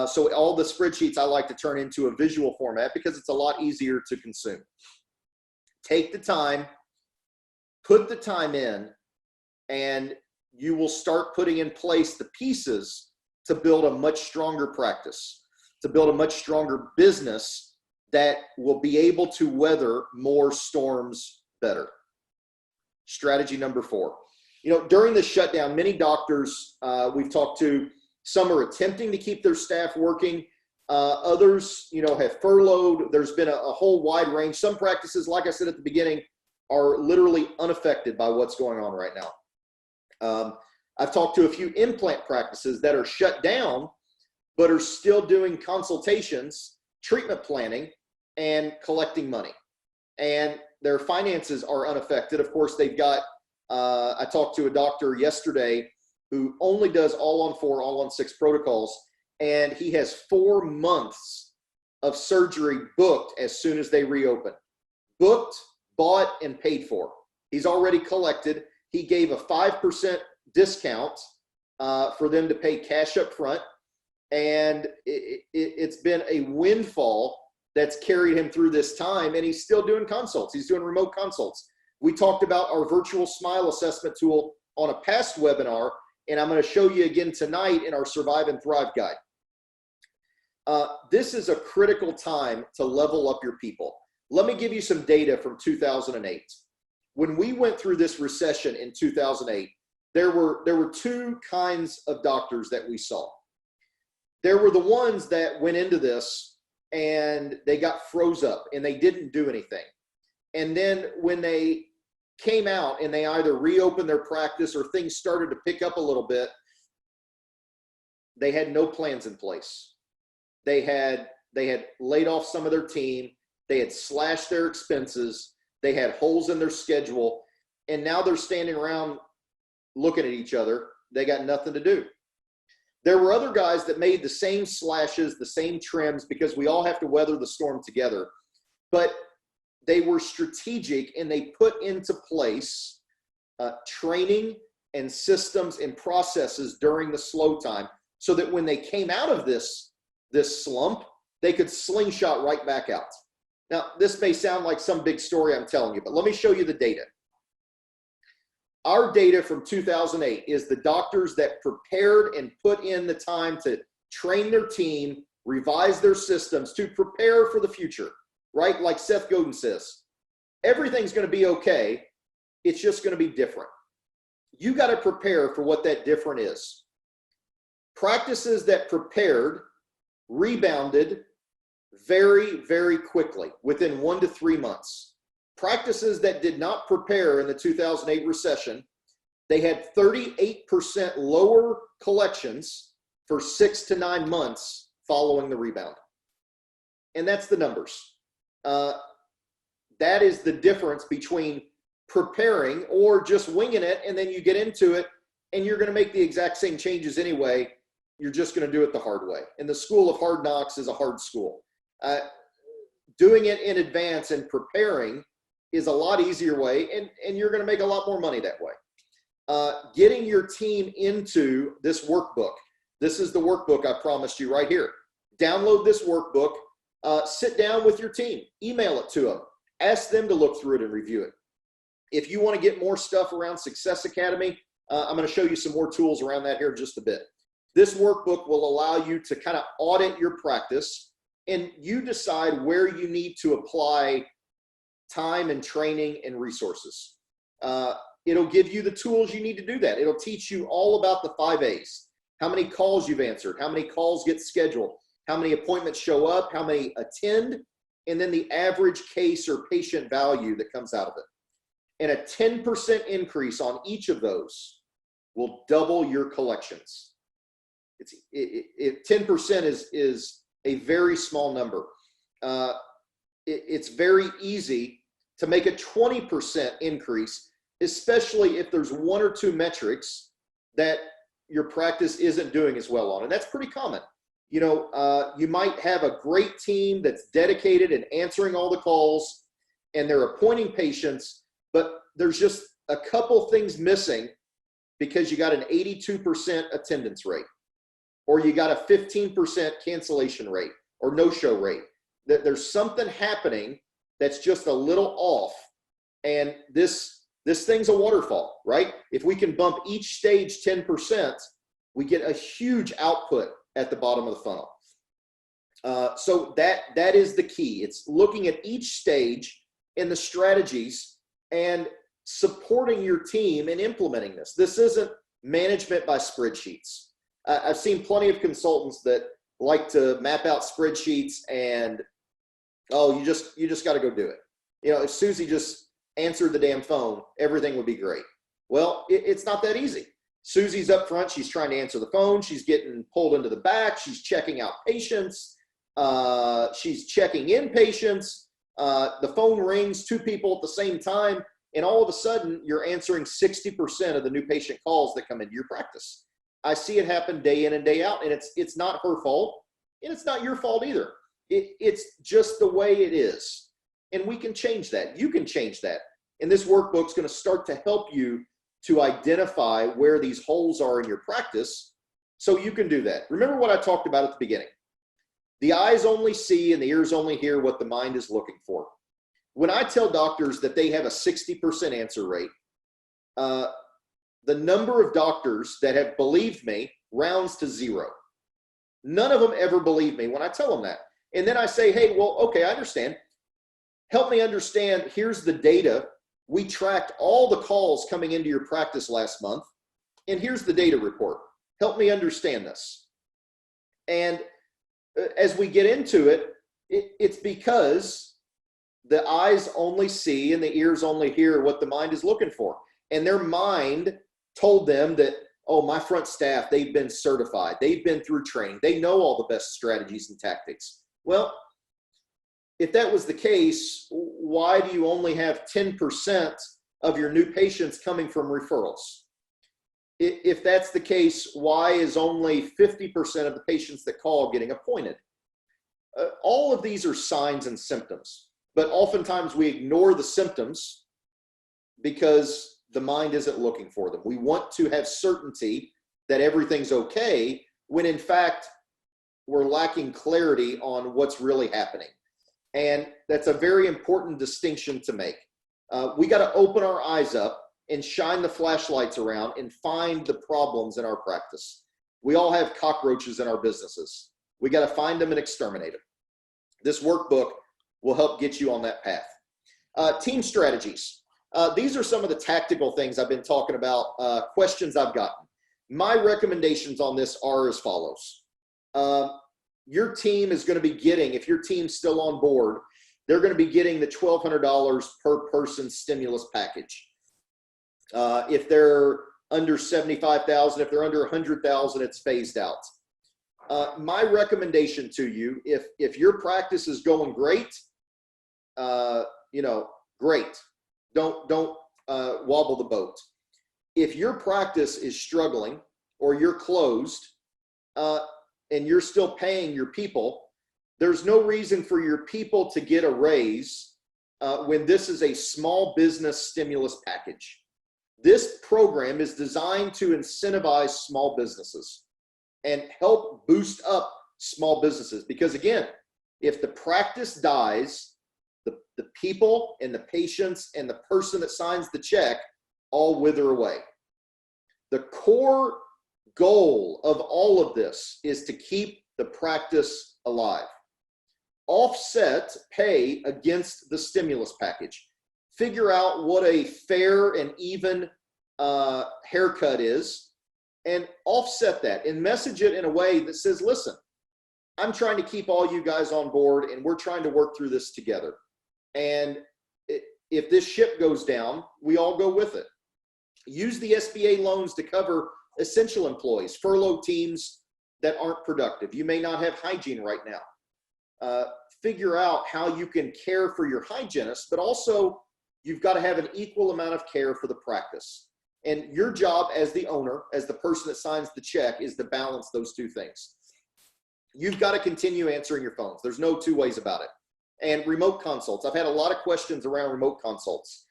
Speaker 1: So all the spreadsheets I like to turn into a visual format because it's a lot easier to consume. Take the time, put the time in, and you will start putting in place the pieces to build a much stronger practice, to build a much stronger business that will be able to weather more storms better. strategy number 4. During the shutdown, many doctors we've talked to, some are attempting to keep their staff working. Others, have furloughed. There's been a whole wide range. Some practices, like I said at the beginning, are literally unaffected by what's going on right now. I've talked to a few implant practices that are shut down, but are still doing consultations, treatment planning, and collecting money. And their finances are unaffected. Of course, they've got, I talked to a doctor yesterday who only does all-on-4, all-on-6 protocols, and he has 4 months of surgery booked as soon as they reopen. Booked, bought, and paid for. He's already collected. He gave a 5% discount for them to pay cash up front, and it's been a windfall that's carried him through this time, and he's still doing consults. He's doing remote consults. We talked about our virtual smile assessment tool on a past webinar, and I'm going to show you again tonight in our Survive and Thrive guide. This is a critical time to level up your people. Let me give you some data from 2008. When we went through this recession in 2008, there were 2 kinds of doctors that we saw. There were the ones that went into this and they got froze up and they didn't do anything. And then when they came out and they either reopened their practice or things started to pick up a little bit, they had no plans in place. They had laid off some of their team. They had slashed their expenses. They had holes in their schedule. And now they're standing around looking at each other. They got nothing to do. There were other guys that made the same slashes, the same trims, because we all have to weather the storm together. But they were strategic and they put into place training and systems and processes during the slow time so that when they came out of this slump, they could slingshot right back out. Now, this may sound like some big story I'm telling you, but let me show you the data. Our data from 2008 is the doctors that prepared and put in the time to train their team, revise their systems to prepare for the future, right? Like Seth Godin says, everything's going to be okay. It's just going to be different. You got to prepare for what that different is. Practices that prepared rebounded very, very quickly within 1 to 3 months. Practices that did not prepare in the 2008 recession, they had 38% lower collections for 6 to 9 months following the rebound. And that's the numbers. That is the difference between preparing or just winging it, and then you get into it and you're going to make the exact same changes anyway. You're just going to do it the hard way. And the school of hard knocks is a hard school. Doing it in advance and preparing is a lot easier way, and you're going to make a lot more money that way. Getting your team into this workbook. This is the workbook I promised you right here. Download this workbook. Sit down with your team. Email it to them. Ask them to look through it and review it. If you want to get more stuff around Success Academy, I'm going to show you some more tools around that here in just a bit. This workbook will allow you to kind of audit your practice, and you decide where you need to apply time and training and resources. It'll give you the tools you need to do that. It'll teach you all about the 5 A's. How many calls you've answered, how many calls get scheduled, how many appointments show up, how many attend, and then the average case or patient value that comes out of it. And a 10% increase on each of those will double your collections. 10% is a very small number. It's very easy to make a 20% increase, especially if there's 1 or 2 metrics that your practice isn't doing as well on. And that's pretty common. You might have a great team that's dedicated and answering all the calls, and they're appointing patients, but there's just a couple things missing because you got an 82% attendance rate, or you got a 15% cancellation rate or no-show rate. There's something happening that's just a little off, and this thing's a waterfall, right? If we can bump each stage 10%, we get a huge output at the bottom of the funnel. So that is the key. It's looking at each stage and the strategies, and supporting your team in implementing this. This isn't management by spreadsheets. I've seen plenty of consultants that like to map out spreadsheets and, oh, you just got to go do it. You know, if Susie just answered the damn phone, everything would be great. Well, it's not that easy. Susie's up front. She's trying to answer the phone. She's getting pulled into the back. She's checking out patients. She's checking in patients. The phone rings, 2 people at the same time. And all of a sudden, you're answering 60% of the new patient calls that come into your practice. I see it happen day in and day out, and it's not her fault, and it's not your fault either. It's just the way it is. And we can change that. You can change that. And this workbook's going to start to help you to identify where these holes are in your practice so you can do that. Remember what I talked about at the beginning. The eyes only see and the ears only hear what the mind is looking for. When I tell doctors that they have a 60% answer rate, the number of doctors that have believed me rounds to 0. None of them ever believe me when I tell them that. And then I say, hey, well, okay, I understand. Help me understand. Here's the data. We tracked all the calls coming into your practice last month, and here's the data report. Help me understand this. And as we get into it, it's because the eyes only see and the ears only hear what the mind is looking for. And their mind told them that, oh, my front staff, they've been certified. They've been through training. They know all the best strategies and tactics. Well, if that was the case, why do you only have 10% of your new patients coming from referrals? If that's the case, why is only 50% of the patients that call getting appointed? All of these are signs and symptoms, but oftentimes we ignore the symptoms because the mind isn't looking for them. We want to have certainty that everything's okay when in fact we're lacking clarity on what's really happening. And that's a very important distinction to make. We got to open our eyes up and shine the flashlights around and find the problems in our practice. We all have cockroaches in our businesses. We got to find them and exterminate them. This workbook will help get you on that path. Team strategies. These are some of the tactical things I've been talking about, questions I've gotten. My recommendations on this are as follows. Your team is going to be getting, if your team's still on board, they're going to be getting the $1,200 per person stimulus package. If they're under 75,000, if they're under 100,000, it's phased out. My recommendation to you, if your practice is going great, great. Don't wobble the boat. If your practice is struggling or you're closed, and you're still paying your people, there's no reason for your people to get a raise when this is a small business stimulus package. This program is designed to incentivize small businesses and help boost up small businesses. Because again, if the practice dies, the people and the patients and the person that signs the check all wither away. The core goal of all of this is to keep the practice alive. Offset pay against the stimulus package. Figure out what a fair and even haircut is and offset that and message it in a way that says, listen, I'm trying to keep all you guys on board and we're trying to work through this together. And if this ship goes down, we all go with it. Use the SBA loans to cover essential employees, furlough teams that aren't productive. You may not have hygiene right now. Figure out how you can care for your hygienist, but also you've got to have an equal amount of care for the practice. And your job as the owner, as the person that signs the check, is to balance those two things. You've got to continue answering your phones. There's no two ways about it. And remote consults. I've had a lot of questions around remote consults.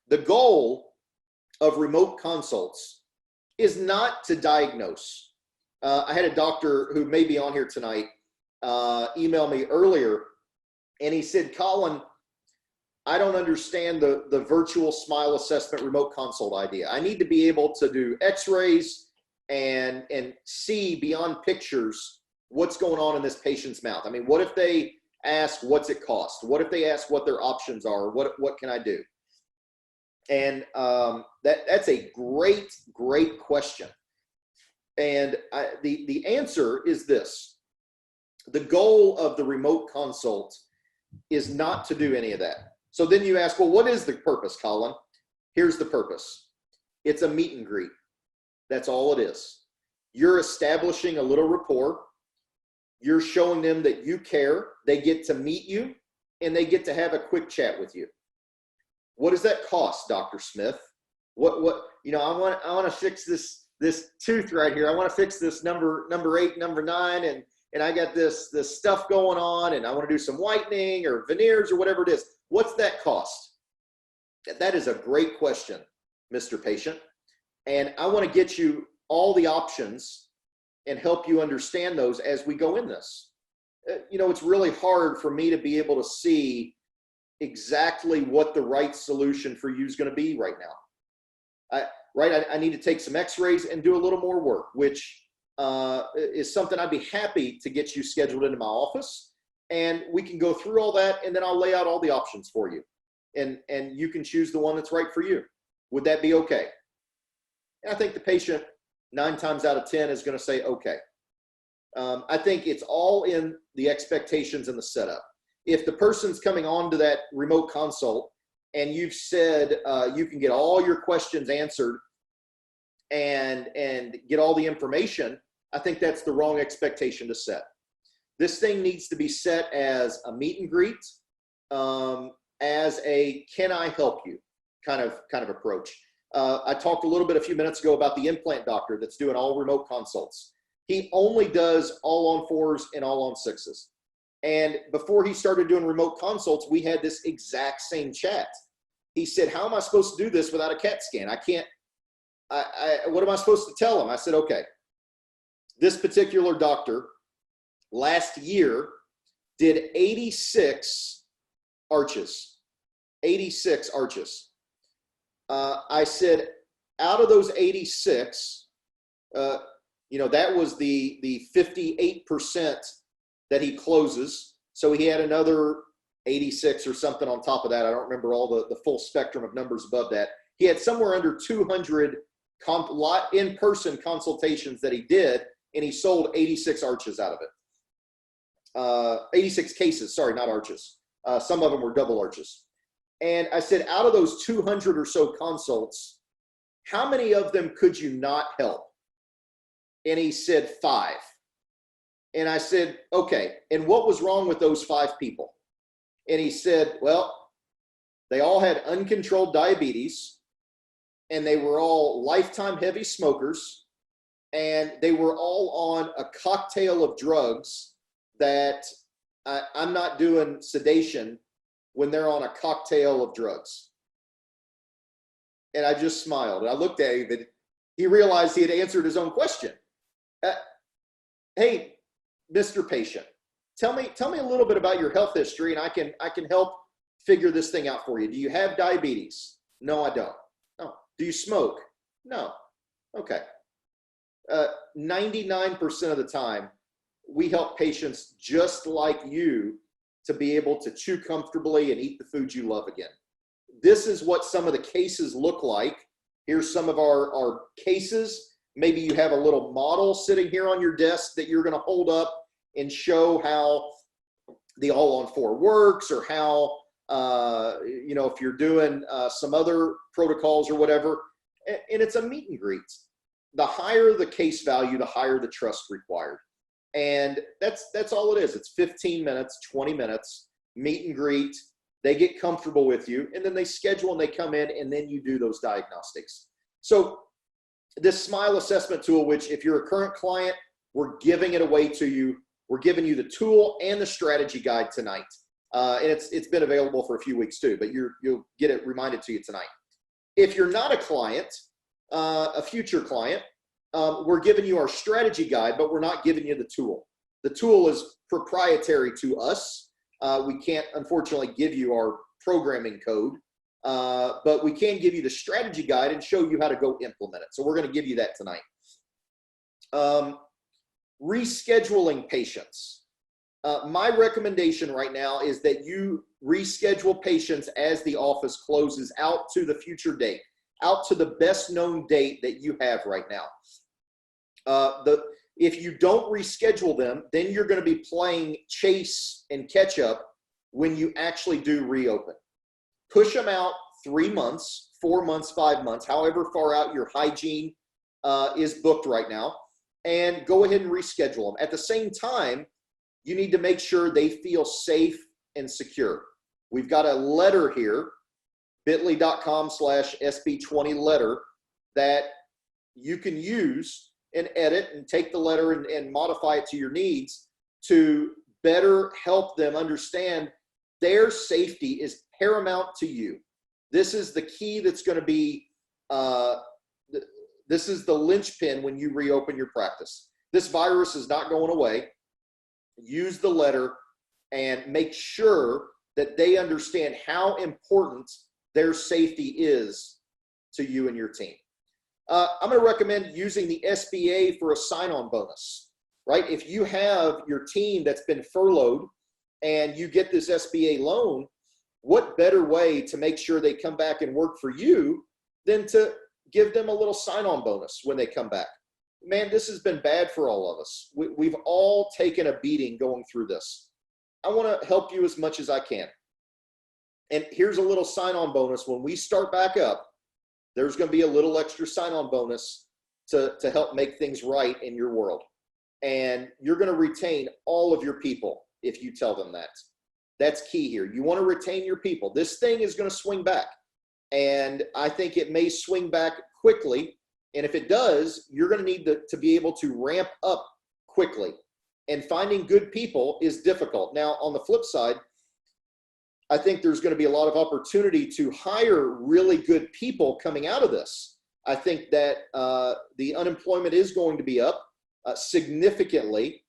Speaker 1: The goal of remote consults is not to diagnose. I had a doctor who may be on here tonight email me earlier, and he said, Colin, I don't understand the virtual smile assessment remote consult idea. I need to be able to do x-rays and see beyond pictures what's going on in this patient's mouth. I mean, what if they ask, what's it cost? What if they ask what their options are? What can I do? And that's a great question. And the answer is this. The goal of the remote consult is not to do any of that. So then you ask, well, what is the purpose, Colin? Here's the purpose. It's a meet and greet. That's all it is. You're establishing a little rapport. You're showing them that you care. They get to meet you, and they get to have a quick chat with you. What does that cost, Dr. Smith? What you know, I want to fix this tooth right here. I want to fix this number 8, number 9, and I got this stuff going on, and I want to do some whitening or veneers or whatever it is. What's that cost? That is a great question, Mr. Patient. And I want to get you all the options and help you understand those as we go in this. You know, it's really hard for me to be able to see exactly what the right solution for you is going to be right now. I need to take some x-rays and do a little more work, which is something I'd be happy to get you scheduled into my office, and we can go through all that, and then I'll lay out all the options for you, and you can choose the one that's right for you. Would that be okay? And I think the patient 9 times out of 10 is going to say okay. I think it's all in the expectations and the setup. If the person's coming on to that remote consult and you've said you can get all your questions answered and get all the information, I think that's the wrong expectation to set. This thing needs to be set as a meet and greet, as a can I help you kind of approach. I talked a little bit a few minutes ago about the implant doctor that's doing all remote consults. He only does all on 4s and all on 6s. And before he started doing remote consults, we had this exact same chat. He said, how am I supposed to do this without a CAT scan? I can't, what am I supposed to tell him? I said, okay, this particular doctor last year did 86 arches, 86 arches. I said, out of those 86, you know, that was the 58% that he closes. So he had another 86 or something on top of that. I don't remember all the full spectrum of numbers above that. He had somewhere under 200 in-person consultations that he did, and he sold 86 arches out of it. 86 cases, sorry, not arches. Some of them were double arches. And I said, out of those 200 or so consults, how many of them could you not help? And he said 5. And I said, okay, and what was wrong with those 5 people? And he said, well, they all had uncontrolled diabetes, and they were all lifetime heavy smokers, and they were all on a cocktail of drugs that I'm not doing sedation when they're on a cocktail of drugs. And I just smiled. And I looked at him, and he realized he had answered his own question. Hey, Mr. Patient, tell me a little bit about your health history, and I can help figure this thing out for you. Do you have diabetes? No, I don't. Oh, do you smoke? No. Okay. 99% of the time, we help patients just like you to be able to chew comfortably and eat the food you love again. This is what some of the cases look like. Here's some of our cases. Maybe you have a little model sitting here on your desk that you're going to hold up and show how the all-on-4 works, or how, you know, if you're doing some other protocols or whatever. And it's a meet and greet. The higher the case value, the higher the trust required. And that's all it is. It's 15 minutes, 20 minutes, meet and greet. They get comfortable with you, and then they schedule and they come in, and then you do those diagnostics. So this SMILE assessment tool, which if you're a current client, we're giving it away to you. We're giving you the tool and the strategy guide tonight. And it's been available for a few weeks too, but you'll get it reminded to you tonight. If you're not a client, a future client, we're giving you our strategy guide, but we're not giving you the tool. The tool is proprietary to us. We can't, unfortunately, give you our programming code, but we can give you the strategy guide and show you how to go implement it. So we're going to give you that tonight. Rescheduling patients. My recommendation right now is that you reschedule patients as the office closes out to the future date, out to the best known date that you have right now. If you don't reschedule them, then you're going to be playing chase and catch up when you actually do reopen. Push them out 3 months, 4 months, 5 months, however far out your hygiene is booked right now, and go ahead and reschedule them. At the same time, you need to make sure they feel safe and secure. We've got a letter here, bit.ly.com/SB20 letter, that you can use and edit and take the letter and modify it to your needs to better help them understand their safety is paramount to you. This is the key that's going to be, this is the linchpin when you reopen your practice. This virus is not going away. Use the letter and make sure that they understand how important their safety is to you and your team. I'm going to recommend using the SBA for a sign-on bonus, right? If you have your team that's been furloughed and you get this SBA loan, what better way to make sure they come back and work for you than to give them a little sign-on bonus when they come back? Man, this has been bad for all of us. We've all taken a beating going through this. I want to help you as much as I can. And here's a little sign-on bonus. When we start back up, there's going to be a little extra sign-on bonus to help make things right in your world. And you're going to retain all of your people if you tell them that. That's key here. You want to retain your people. This thing is going to swing back. And I think it may swing back quickly. And if it does, you're going to need to be able to ramp up quickly. And finding good people is difficult. Now, on the flip side, I think there's going to be a lot of opportunity to hire really good people coming out of this. I think that the unemployment is going to be up significantly,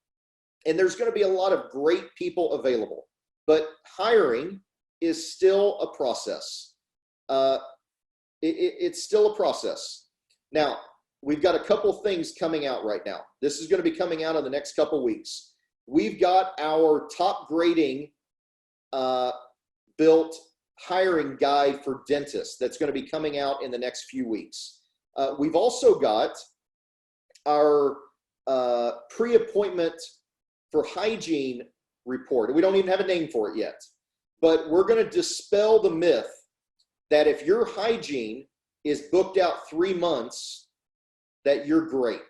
Speaker 1: and there's going to be a lot of great people available. But hiring is still a process. It's still a process. Now, we've got a couple things coming out right now. This is going to be coming out in the next couple weeks. We've got our top grading built hiring guide for dentists that's going to be coming out in the next few weeks. We've also got our pre-appointment for hygiene report. We don't even have a name for it yet, but we're going to dispel the myth that if your hygiene is booked out 3 months, that you're great.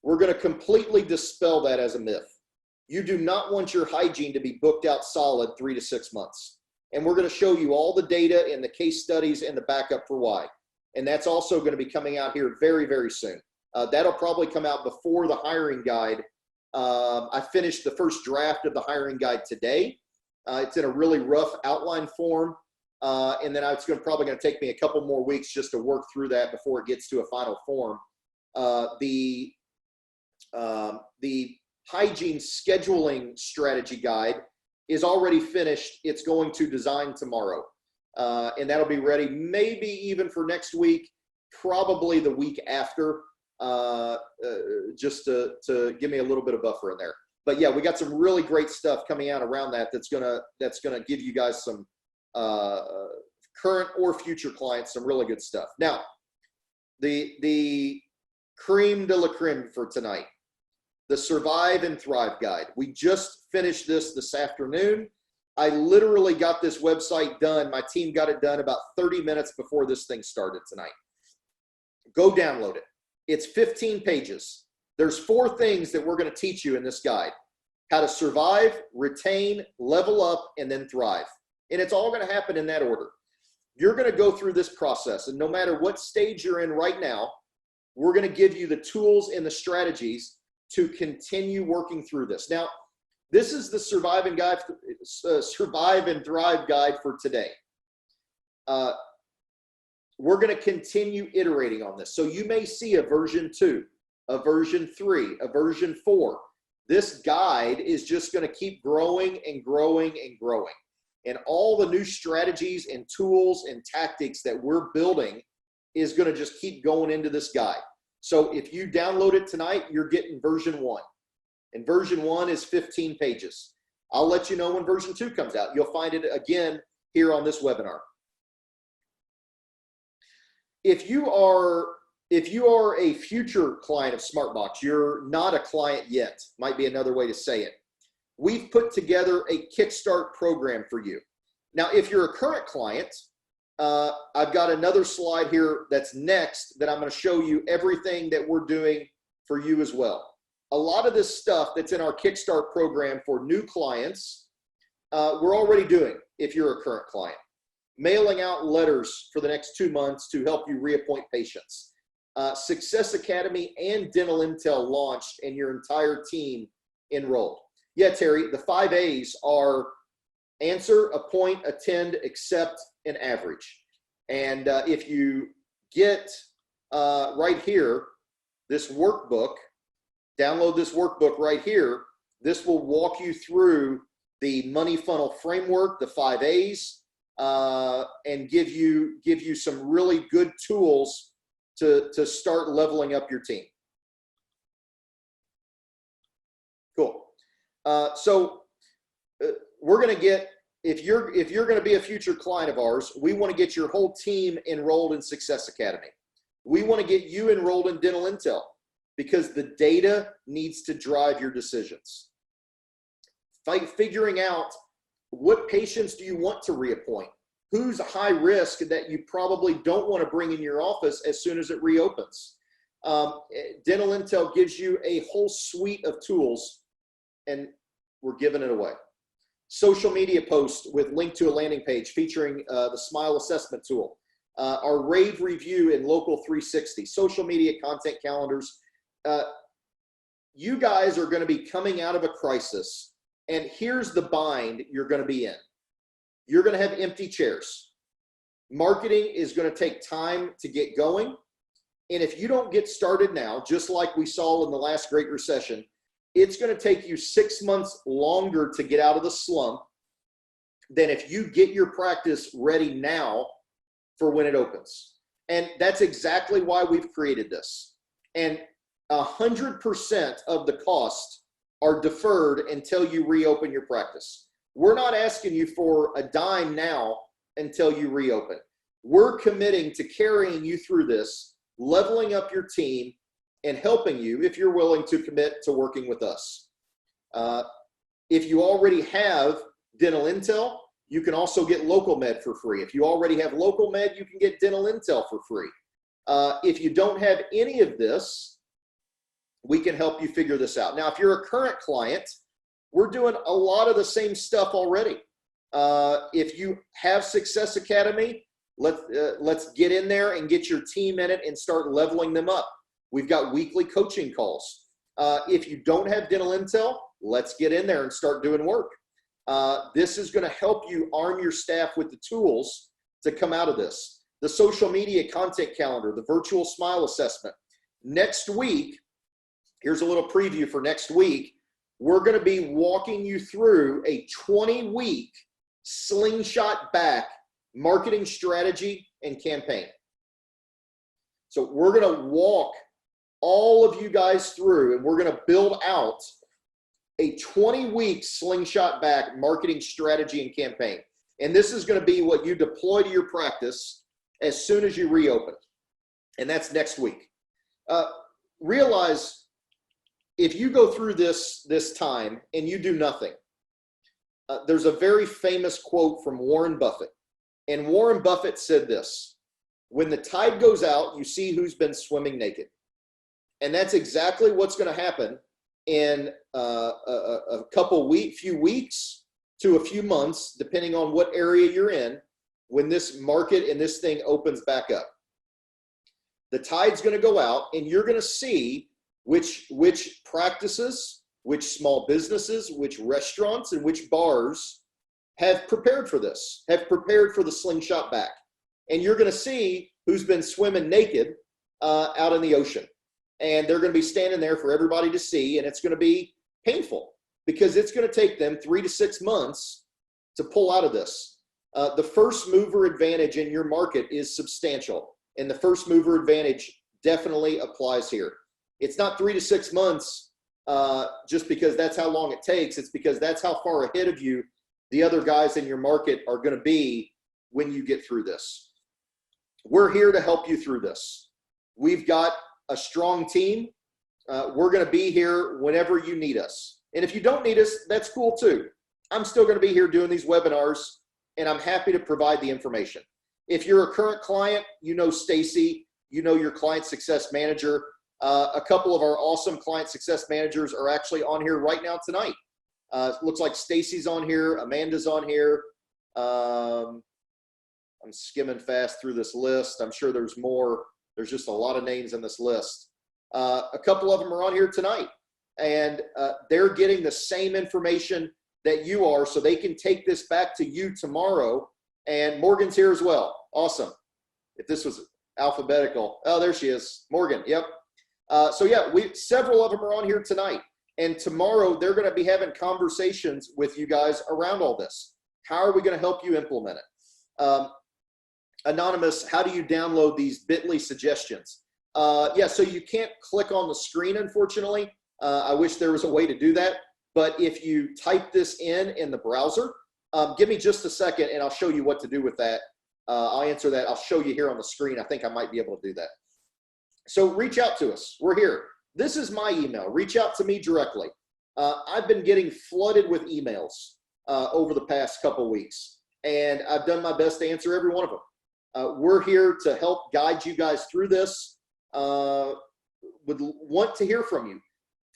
Speaker 1: We're going to completely dispel that as a myth. You do not want your hygiene to be booked out solid 3 to 6 months. And we're going to show you all the data and the case studies and the backup for why. And that's also going to be coming out here very, very soon. That'll probably come out before the hiring guide. I finished the first draft of the hiring guide today. It's in a really rough outline form. And then it's probably going to take me a couple more weeks just to work through that before it gets to a final form. The hygiene scheduling strategy guide is already finished. It's going to design tomorrow. And that'll be ready maybe even for next week, probably the week after, just to give me a little bit of buffer in there. But yeah, we got some really great stuff coming out around that that's gonna give you guys some current or future clients some really good stuff. Now, the creme de la creme for tonight, the Survive and Thrive Guide. We just finished this afternoon. I literally got this website done. My team got it done about 30 minutes before this thing started tonight. Go download it. It's 15 pages. There's 4 things that we're going to teach you in this guide: how to survive, retain, level up, and then thrive. And it's all going to happen in that order. You're going to go through this process, and no matter what stage you're in right now, we're going to give you the tools and the strategies to continue working through this. Now, this is the Survive and Thrive guide for today. We're going to continue iterating on this. So you may see a version 2, a version 3, a version 4. This guide is just going to keep growing and growing and growing. And all the new strategies and tools and tactics that we're building is going to just keep going into this guide. So if you download it tonight, you're getting version 1. And version 1 is 15 pages. I'll let you know when version 2 comes out. You'll find it again here on this webinar. If you are a future client of SmartBox, you're not a client yet, might be another way to say it. We've put together a Kickstart program for you. Now, if you're a current client, I've got another slide here that's next that I'm going to show you everything that we're doing for you as well. A lot of this stuff that's in our Kickstart program for new clients, we're already doing if you're a current client. Mailing out letters for the next 2 months to help you reappoint patients. Success Academy and Dental Intel launched and your entire team enrolled. Yeah, Terry, the 5 A's are answer, appoint, attend, accept, and average. And if you get right here, this workbook, download this workbook right here. This will walk you through the money funnel framework, the 5 A's, and give you some really good tools to start leveling up your team. Cool. We're going to get, if you're going to be a future client of ours, we want to get your whole team enrolled in Success Academy. We want to get you enrolled in Dental Intel because the data needs to drive your decisions. Figuring out what patients do you want to reappoint? Who's high risk that you probably don't want to bring in your office as soon as it reopens? Dental Intel gives you a whole suite of tools, and we're giving it away. Social media posts with link to a landing page featuring the Smile Assessment tool. Our rave review in Local 360, social media content calendars. You guys are going to be coming out of a crisis, and here's the bind you're going to be in. You're going to have empty chairs. Marketing is going to take time to get going. And if you don't get started now, just like we saw in the last Great Recession, it's going to take you 6 months longer to get out of the slump than if you get your practice ready now for when it opens. And that's exactly why we've created this. And 100% of the cost are deferred until you reopen your practice. We're not asking you for a dime now until you reopen. We're committing to carrying you through this, leveling up your team, and helping you if you're willing to commit to working with us. If you already have Dental Intel, you can also get Local Med for free. If you already have Local Med, you can get Dental Intel for free. If you don't have any of this, we can help you figure this out. Now, if you're a current client, we're doing a lot of the same stuff already. If you have Success Academy, let's get in there and get your team in it and start leveling them up. We've got weekly coaching calls. If you don't have Dental Intel, let's get in there and start doing work. This is going to help you arm your staff with the tools to come out of this. The social media content calendar, the virtual smile assessment. Next week, here's a little preview for next week. We're going to be walking you through a 20-week slingshot back marketing strategy and campaign. So we're going to walk all of you guys through, and we're going to build out a 20-week slingshot back marketing strategy and campaign. And this is going to be what you deploy to your practice as soon as you reopen. And that's next week. Realize if you go through this time and you do nothing, there's a very famous quote from Warren Buffett. And Warren Buffett said this: when the tide goes out, you see who's been swimming naked. And that's exactly what's going to happen in a few weeks to a few months, depending on what area you're in, when this market and this thing opens back up. The tide's going to go out, and you're going to see which practices, which small businesses, which restaurants, and which bars have prepared for this, have prepared for the slingshot back. And you're going to see who's been swimming naked out in the ocean. And they're going to be standing there for everybody to see, and it's going to be painful because it's going to take them 3 to 6 months to pull out of this. The first mover advantage in your market is substantial, and the first mover advantage definitely applies here. It's not 3 to 6 months just because that's how long it takes. It's because that's how far ahead of you the other guys in your market are going to be when you get through this. We're here to help you through this. We've got a strong team. We're going to be here whenever you need us. And if you don't need us, that's cool too. I'm still going to be here doing these webinars, and I'm happy to provide the information. If you're a current client, you know Stacy, you know your client success manager. A couple of our awesome client success managers are actually on here right now tonight. It looks like Stacy's on here, Amanda's on here. I'm skimming fast through this list. I'm sure there's more. There's just a lot of names in this list. A couple of them are on here tonight, and they're getting the same information that you are, so they can take this back to you tomorrow. And Morgan's here as well. Awesome. If this was alphabetical. Oh, there she is. Morgan. Yep. So yeah, several of them are on here tonight. And tomorrow they're going to be having conversations with you guys around all this. How are we going to help you implement it? Anonymous, how do you download these bit.ly suggestions? Yeah, so you can't click on the screen, unfortunately. I wish there was a way to do that. But if you type this in the browser, give me just a second and I'll show you what to do with that. I'll answer that. I'll show you here on the screen. I think I might be able to do that. So reach out to us. We're here. This is my email. Reach out to me directly. I've been getting flooded with emails over the past couple weeks, and I've done my best to answer every one of them. We're here to help guide you guys through this. Would want to hear from you.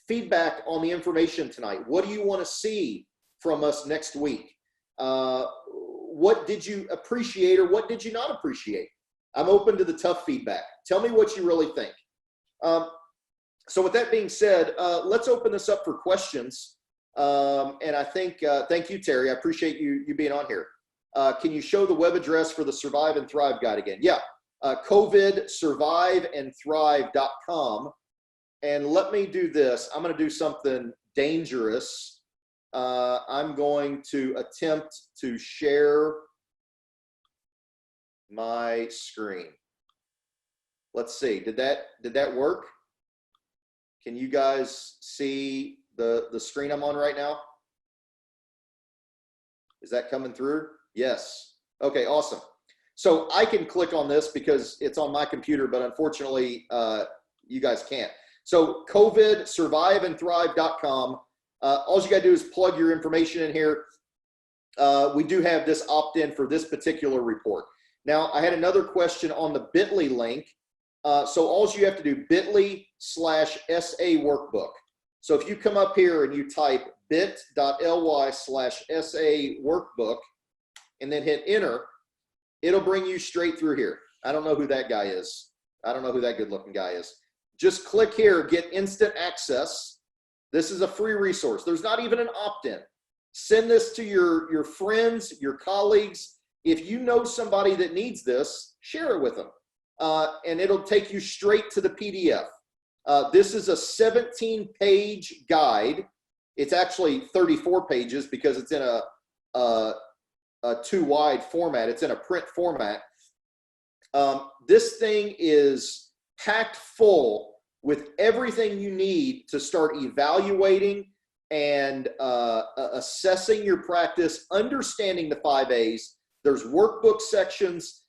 Speaker 1: Feedback on the information tonight. What do you want to see from us next week? What did you appreciate or what did you not appreciate? I'm open to the tough feedback. Tell me what you really think. So with that being said, let's open this up for questions. And I think, thank you, Terry. I appreciate you being on here. Can you show the web address for the Survive and Thrive guide again? Yeah, COVIDsurviveandthrive.com. And let me do this. I'm going to do something dangerous. I'm going to attempt to share my screen. Let's see. Did that work? Can you guys see the screen I'm on right now? Is that coming through? Yes. Okay, awesome. So I can click on this because it's on my computer, but unfortunately, you guys can't. So COVIDsurviveandthrive.com. All you got to do is plug your information in here. We do have this opt-in for this particular report. Now, I had another question on the bit.ly link. So all you have to do, bit.ly/SA workbook. So if you come up here and you type bit.ly/SA workbook and then hit enter, it'll bring you straight through here. I don't know who that guy is. I don't know who that good looking guy is. Just click here, get instant access. This is a free resource. There's not even an opt-in. Send this to your friends, your colleagues. If you know somebody that needs this, share it with them. And it'll take you straight to the PDF. This is a 17-page guide. It's actually 34 pages because it's in a too-wide format. It's in a print format. This thing is packed full with everything you need to start evaluating and assessing your practice, understanding the 5 A's. There's workbook sections.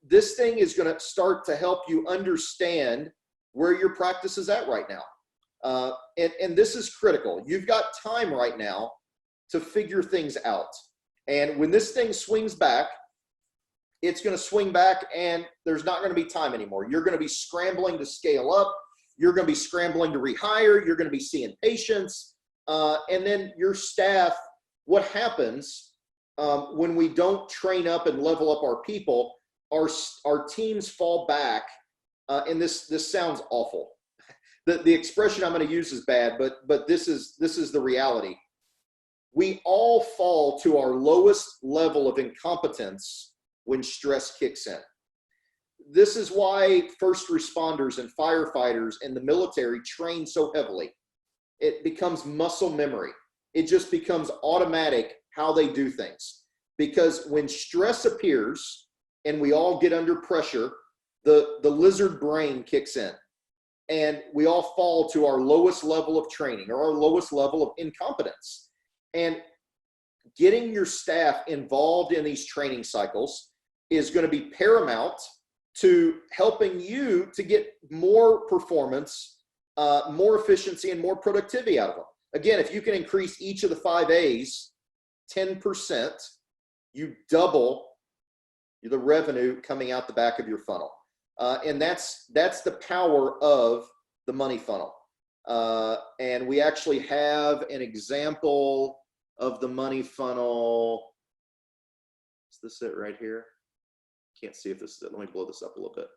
Speaker 1: This thing is going to start to help you understand where your practice is at right now. And this is critical. You've got time right now to figure things out. And when this thing swings back, it's going to swing back and there's not going to be time anymore. You're going to be scrambling to scale up. You're going to be scrambling to rehire. You're going to be seeing patients. And then your staff, what happens when we don't train up and level up our people, our teams fall back. And this sounds awful. The expression I'm going to use is bad, but this is the reality. We all fall to our lowest level of incompetence when stress kicks in. This is why first responders and firefighters and the military train so heavily. It becomes muscle memory. It just becomes automatic how they do things. Because when stress appears and we all get under pressure, the lizard brain kicks in. and we all fall to our lowest level of training or our lowest level of incompetence. And getting your staff involved in these training cycles is going to be paramount to helping you to get more performance, more efficiency, and more productivity out of them. Again, if you can increase each of the 5 A's 10%, you double the revenue coming out the back of your funnel. And that's the power of the money funnel. And we actually have an example of the money funnel. Is this it right here? Can't see if this is it. Let me blow this up a little bit.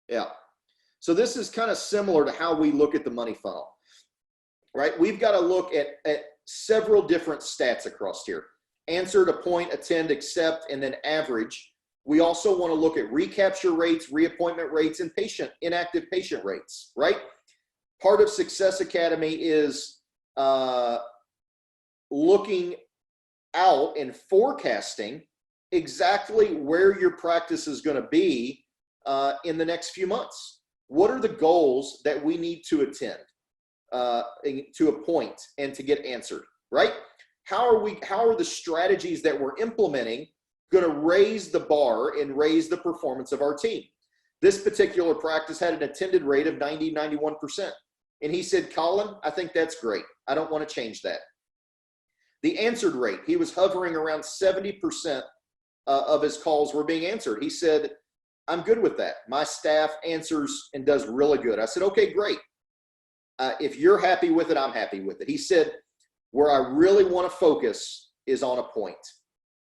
Speaker 1: Yeah. So this is kind of similar to how we look at the money funnel, right? We've got to look at several different stats across here. Answered, appoint, attend, accept, and then average. We also want to look at recapture rates, reappointment rates, and inactive patient rates, right? Part of Success Academy is looking out and forecasting exactly where your practice is going to be in the next few months. What are the goals that we need to attend, to appoint, and to get answered, right? How are the strategies that we're implementing going to raise the bar and raise the performance of our team? This particular practice had an attended rate of 91%. And he said, Colin, I think that's great. I don't want to change that. The answered rate, he was hovering around 70% of his calls were being answered. He said, I'm good with that. My staff answers and does really good. I said, okay, great. If you're happy with it, I'm happy with it. He said, where I really want to focus is on appoint.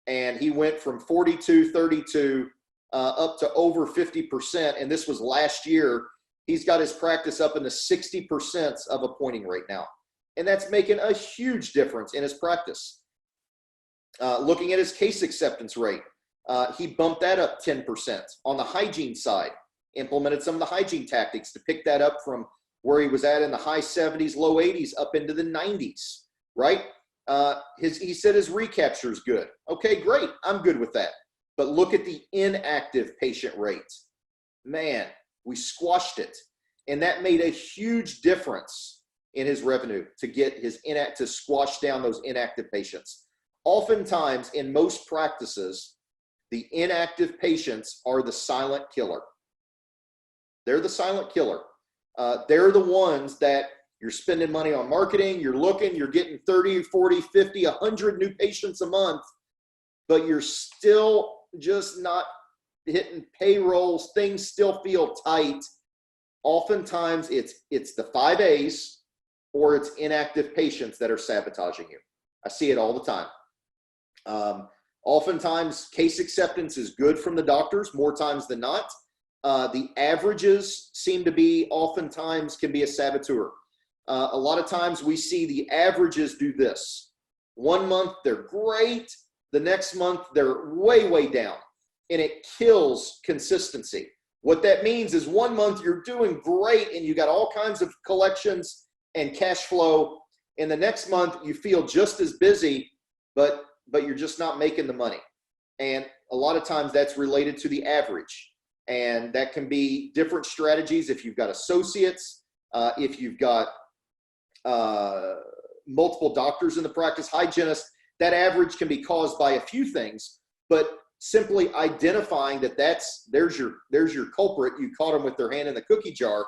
Speaker 1: And he went from 42, 32 up to over 50%. And this was last year. He's got his practice up in the 60% of appointing rate now. And that's making a huge difference in his practice. Looking at his case acceptance rate, he bumped that up 10%. On the hygiene side, implemented some of the hygiene tactics to pick that up from where he was at in the high 70s, low 80s, up into the 90s, right? He said his recapture is good. Okay, great. I'm good with that. But look at the inactive patient rate. Man, we squashed it. And that made a huge difference in his revenue to get his to squash down those inactive patients. Oftentimes, in most practices, the inactive patients are the silent killer. They're the silent killer. They're the ones that you're spending money on marketing, you're looking, you're getting 30, 40, 50, 100 new patients a month, but you're still just not hitting payrolls. Things still feel tight. Oftentimes, it's the 5 A's or it's inactive patients that are sabotaging you. I see it all the time. Oftentimes, case acceptance is good from the doctors, more times than not. The averages seem to be, oftentimes, can be a saboteur. A lot of times we see the averages do this. 1 month, they're great. The next month, they're way, way down. And it kills consistency. What that means is 1 month you're doing great and you got all kinds of collections and cash flow. And the next month you feel just as busy, but you're just not making the money. And a lot of times that's related to the average. And that can be different strategies if you've got associates, if you've got multiple doctors in the practice, hygienists. That average can be caused by a few things, but simply identifying that there's your culprit, you caught them with their hand in the cookie jar,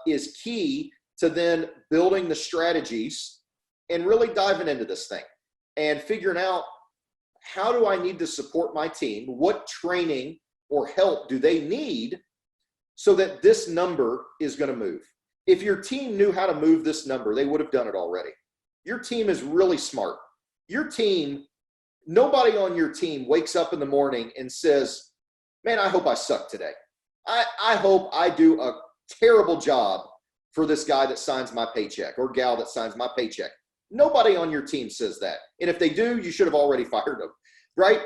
Speaker 1: is key to then building the strategies and really diving into this thing and figuring out, how do I need to support my team? What training or help do they need so that this number is going to move? If your team knew how to move this number, they would have done it already. Your team is really smart. Your team, nobody on your team wakes up in the morning and says, man, I hope I suck today. I hope I do a terrible job for this guy that signs my paycheck or gal that signs my paycheck. Nobody on your team says that. And if they do, you should have already fired them, right?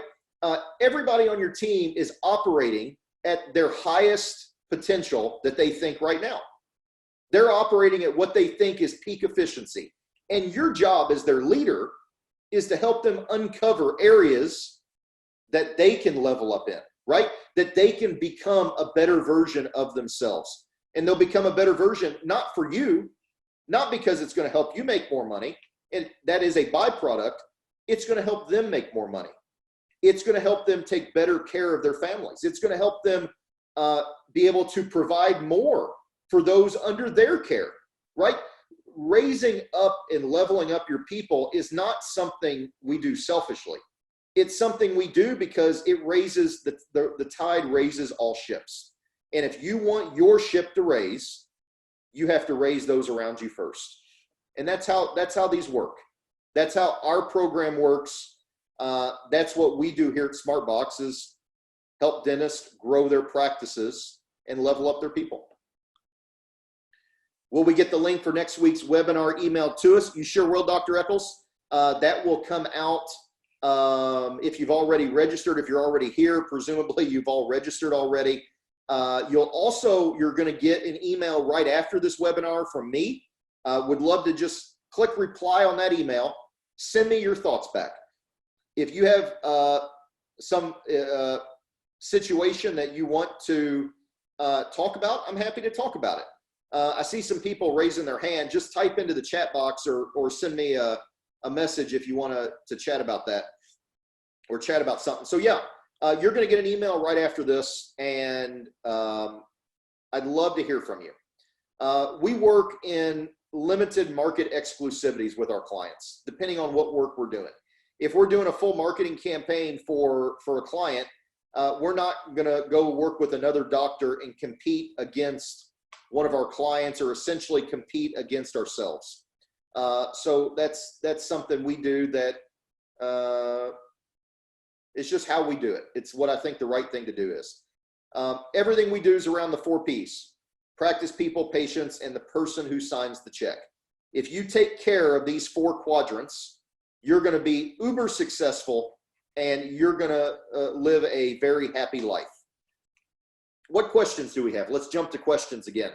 Speaker 1: Everybody on your team is operating at their highest potential that they think right now. They're operating at what they think is peak efficiency. And your job as their leader is to help them uncover areas that they can level up in. right? That they can become a better version of themselves. And they'll become a better version, not for you, not because it's going to help you make more money, and that is a byproduct. It's going to help them make more money. It's going to help them take better care of their families. It's going to help them be able to provide more for those under their care, right? Raising up and leveling up your people is not something we do selfishly. It's something we do because it raises, the tide raises all ships. And if you want your ship to raise, you have to raise those around you first. And that's how these work. That's how our program works. That's what we do here at SmartBox, is help dentists grow their practices and level up their people. Will we get the link for next week's webinar emailed to us? You sure will, Dr. Eccles. That will come out if you've already registered. If you're already here, presumably you've all registered already. You're going to get an email right after this webinar from me. Would love to just click reply on that email. Send me your thoughts back. If you have some situation that you want to talk about, I'm happy to talk about it. I see some people raising their hand. Just type into the chat box or send me a message if you want to chat about that or chat about something. So yeah, you're going to get an email right after this, and I'd love to hear from you. We work in limited market exclusivities with our clients, depending on what work we're doing. If we're doing a full marketing campaign for a client, we're not going to go work with another doctor and compete against one of our clients, or essentially compete against ourselves. So that's something we do that it's just how we do it. It's what I think the right thing to do is. Everything we do is around the 4 P's: practice, people, patients, and the person who signs the check. If you take care of these 4 quadrants, you're going to be uber successful, and you're going to live a very happy life. What questions do we have? Let's jump to questions again.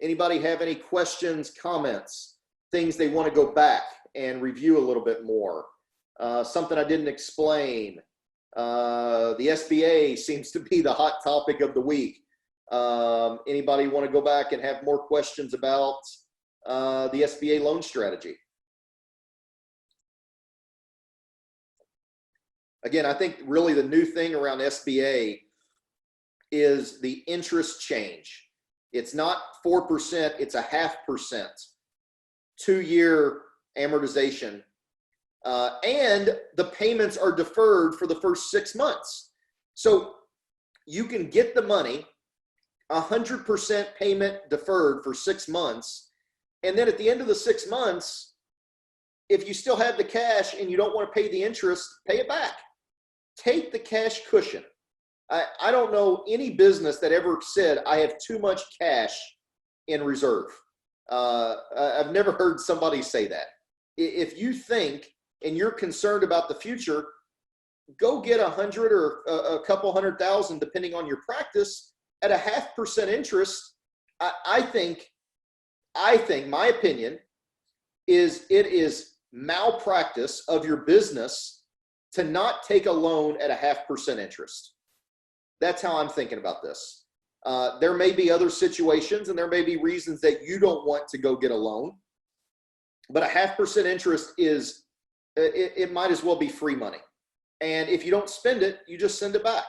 Speaker 1: Anybody have any questions, comments, things they want to go back and review a little bit more? Something I didn't explain. The SBA seems to be the hot topic of the week. Anybody want to go back and have more questions about the SBA loan strategy? Again, I think really the new thing around SBA is the interest change. It's not 4%, it's 0.5%, 2-year amortization. And the payments are deferred for the first 6 months. So you can get the money, 100% payment deferred for 6 months. And then at the end of the 6 months, if you still have the cash and you don't want to pay the interest, pay it back. Take the cash cushion. I don't know any business that ever said, I have too much cash in reserve. I've never heard somebody say that. If you think and you're concerned about the future, go get 100 or a couple $100,000, depending on your practice, at a 0.5% interest. I think my opinion is it is malpractice of your business to not take a loan at a 0.5% interest. That's how I'm thinking about this. There may be other situations and there may be reasons that you don't want to go get a loan, but a 0.5% interest is, it might as well be free money. And if you don't spend it, you just send it back.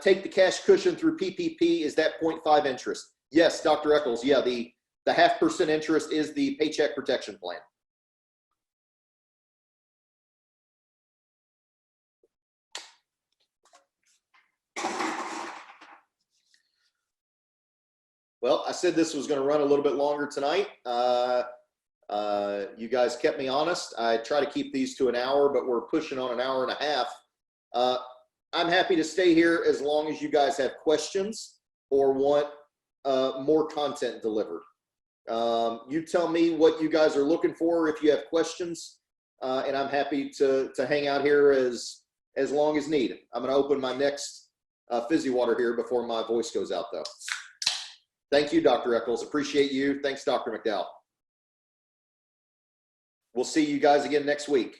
Speaker 1: Take the cash cushion through PPP. Is that 0.5 interest? Yes, Dr. Eccles. Yeah, the 0.5% interest is the Paycheck Protection Plan. Well, I said this was going to run a little bit longer tonight. You guys kept me honest. I try to keep these to an hour, but we're pushing on an hour and a half. I'm happy to stay here as long as you guys have questions or want more content delivered. You tell me what you guys are looking for if you have questions, and I'm happy to hang out here as long as needed. I'm going to open my next fizzy water here before my voice goes out, though. Thank you, Dr. Eccles. Appreciate you. Thanks, Dr. McDowell. We'll see you guys again next week.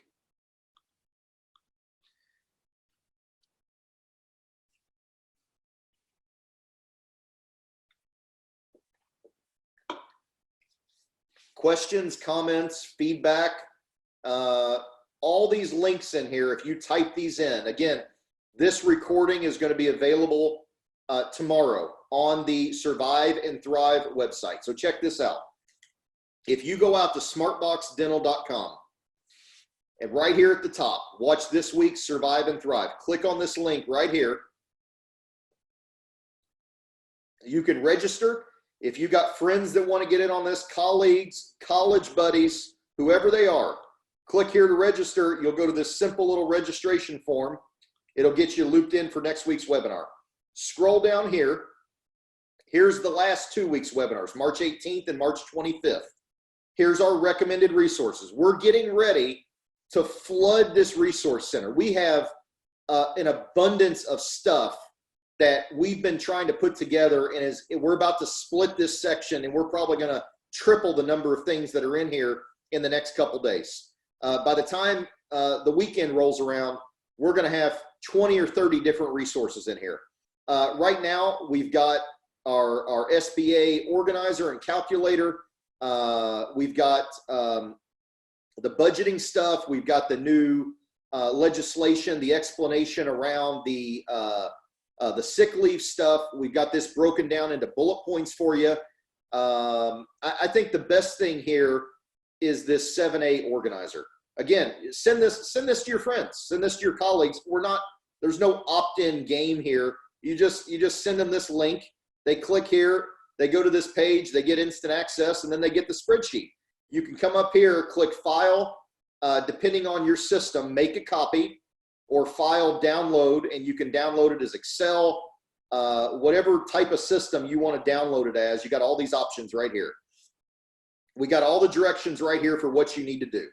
Speaker 1: questions, comments, feedback, all these links in here, if you type these in, again, this recording is going to be available tomorrow on the Survive and Thrive website. So check this out. If you go out to smartboxdental.com and right here at the top, watch this week's Survive and Thrive. Click on this link right here. You can register. If you got friends that want to get in on this, colleagues, college buddies, whoever they are, click here to register. You'll go to this simple little registration form. It'll get you looped in for next week's webinar. Scroll down here. Here's the last 2 weeks' webinars, March 18th and March 25th. Here's our recommended resources. We're getting ready to flood this resource center. We have an abundance of stuff that we've been trying to put together, and we're about to split this section, and we're probably going to triple the number of things that are in here in the next couple days. By the time the weekend rolls around, we're going to have 20 or 30 different resources in here. Right now, we've got our SBA organizer and calculator. We've got the budgeting stuff. We've got the new legislation, the explanation around the sick leave stuff. We've got this broken down into bullet points for you. I think the best thing here is this 7A organizer. Again, send this to your friends, send this to your colleagues. There's no opt-in game here. You just send them this link. They click here, they go to this page, they get instant access, and then they get the spreadsheet. You can come up here, click File, depending on your system, make a copy, or File, Download, and you can download it as Excel, whatever type of system you want to download it as. You got all these options right here. We got all the directions right here for what you need to do.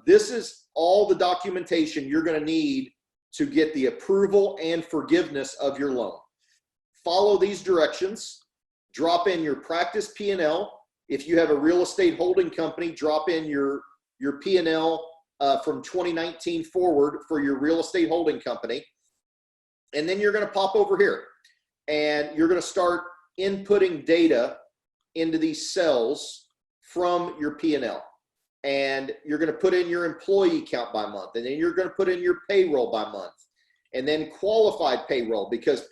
Speaker 1: This is all the documentation you're going to need to get the approval and forgiveness of your loan. Follow these directions. Drop in your practice P&L. If you have a real estate holding company, drop in your P&L from 2019 forward for your real estate holding company. And then you're going to pop over here and you're going to start inputting data into these cells from your P&L. And you're going to put in your employee count by month, and then you're going to put in your payroll by month, and then qualified payroll, because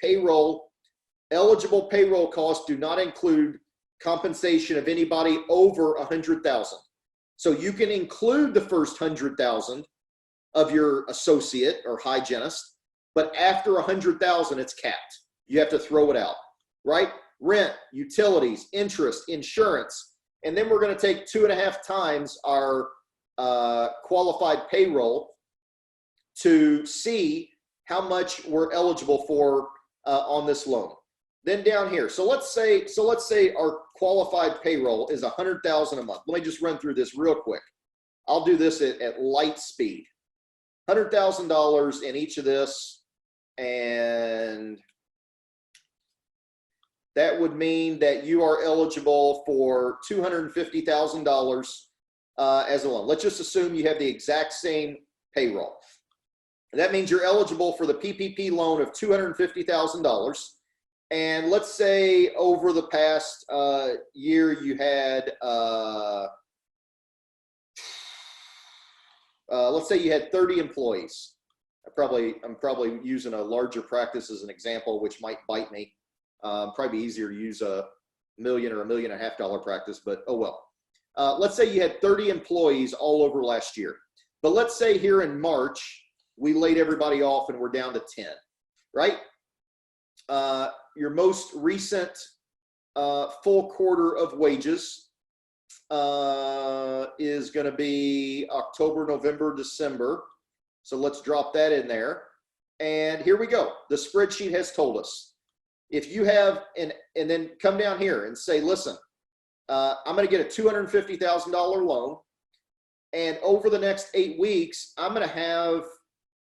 Speaker 1: eligible payroll costs do not include compensation of anybody over 100,000. So you can include the first 100,000 of your associate or hygienist, but after 100,000, it's capped. You have to throw it out, right? Rent, utilities, interest, insurance. And then we're going to take 2.5 times our qualified payroll to see how much we're eligible for on this loan. Then down here, so let's say our qualified payroll is 100,000 a month. Let me just run through this real quick. I'll do this at light speed. $100,000 in each of this, and that would mean that you are eligible for $250,000 as a loan. Let's just assume you have the exact same payroll. That means you're eligible for the PPP loan of $250,000. And let's say over the past year you had, let's say you had 30 employees. I'm probably using a larger practice as an example, which might bite me. Probably easier to use $1 million or $1.5 million practice, but oh well. Let's say you had 30 employees all over last year. But let's say here in March, we laid everybody off and we're down to 10, right? Your most recent full quarter of wages is going to be October, November, December. So let's drop that in there. And here we go. The spreadsheet has told us. If you have, and then come down here and say, listen, I'm going to get a $250,000 loan. And over the next 8 weeks, I'm going to have,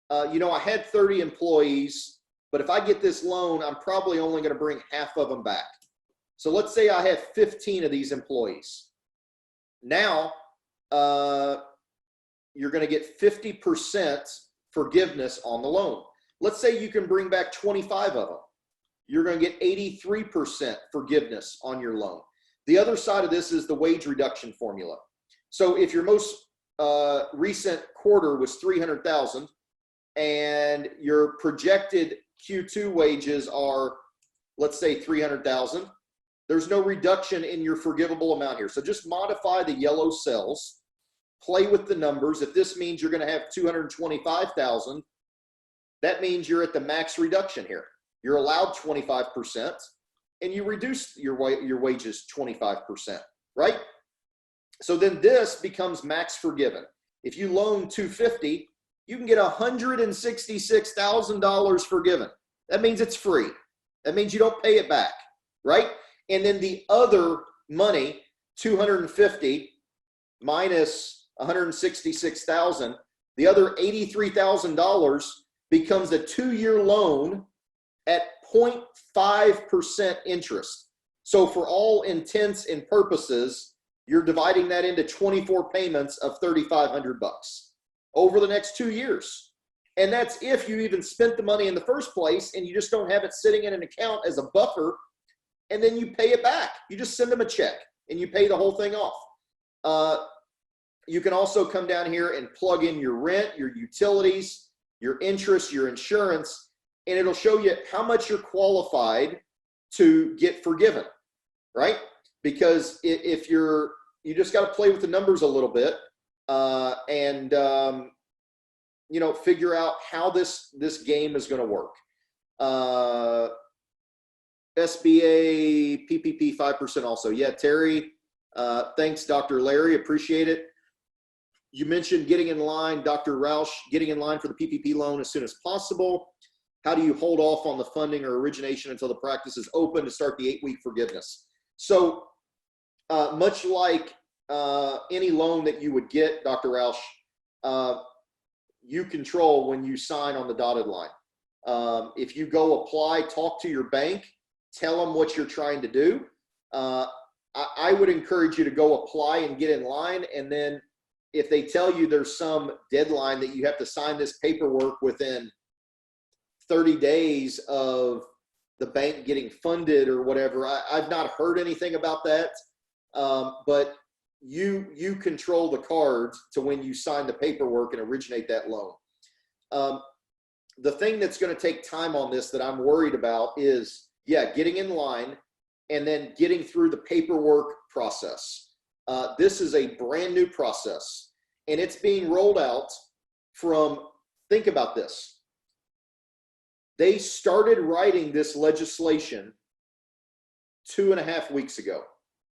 Speaker 1: I had 30 employees, but if I get this loan, I'm probably only going to bring half of them back. So let's say I have 15 of these employees. Now, you're going to get 50% forgiveness on the loan. Let's say you can bring back 25 of them. You're going to get 83% forgiveness on your loan. The other side of this is the wage reduction formula. So if your most recent quarter was 300,000 and your projected Q2 wages are, let's say, 300,000, there's no reduction in your forgivable amount here. So just modify the yellow cells, play with the numbers. If this means you're going to have 225,000, that means you're at the max reduction here. You're allowed 25%, and you reduce your wages 25%, right? So then this becomes max forgiven. If you loan 250, you can get $166,000 forgiven. That means it's free. That means you don't pay it back, right? And then the other money, 250 minus 166,000, the other $83,000 becomes a 2-year loan at 0.5% interest. So for all intents and purposes, you're dividing that into 24 payments of $3,500 over the next 2 years. And that's if you even spent the money in the first place and you just don't have it sitting in an account as a buffer, and then you pay it back. You just send them a check and you pay the whole thing off. You can also come down here and plug in your rent, your utilities, your interest, your insurance, and it'll show you how much you're qualified to get forgiven, right? Because if you just got to play with the numbers a little bit and figure out how this game is going to work. SBA PPP 5% also. Yeah, Terry, thanks, Dr. Larry, appreciate it. You mentioned getting in line, Dr. Roush, getting in line for the PPP loan as soon as possible. How do you hold off on the funding or origination until the practice is open to start the 8-week forgiveness? So much like any loan that you would get, Dr. Roush, you control when you sign on the dotted line. If you go apply, talk to your bank, tell them what you're trying to do. I would encourage you to go apply and get in line, and then if they tell you there's some deadline that you have to sign this paperwork within 30 days of the bank getting funded or whatever, I've not heard anything about that, but you control the cards to when you sign the paperwork and originate that loan. The thing that's going to take time on this that I'm worried about is, getting in line and then getting through the paperwork process. This is a brand new process, and it's being rolled out from, think about this. They started writing this legislation 2.5 weeks ago,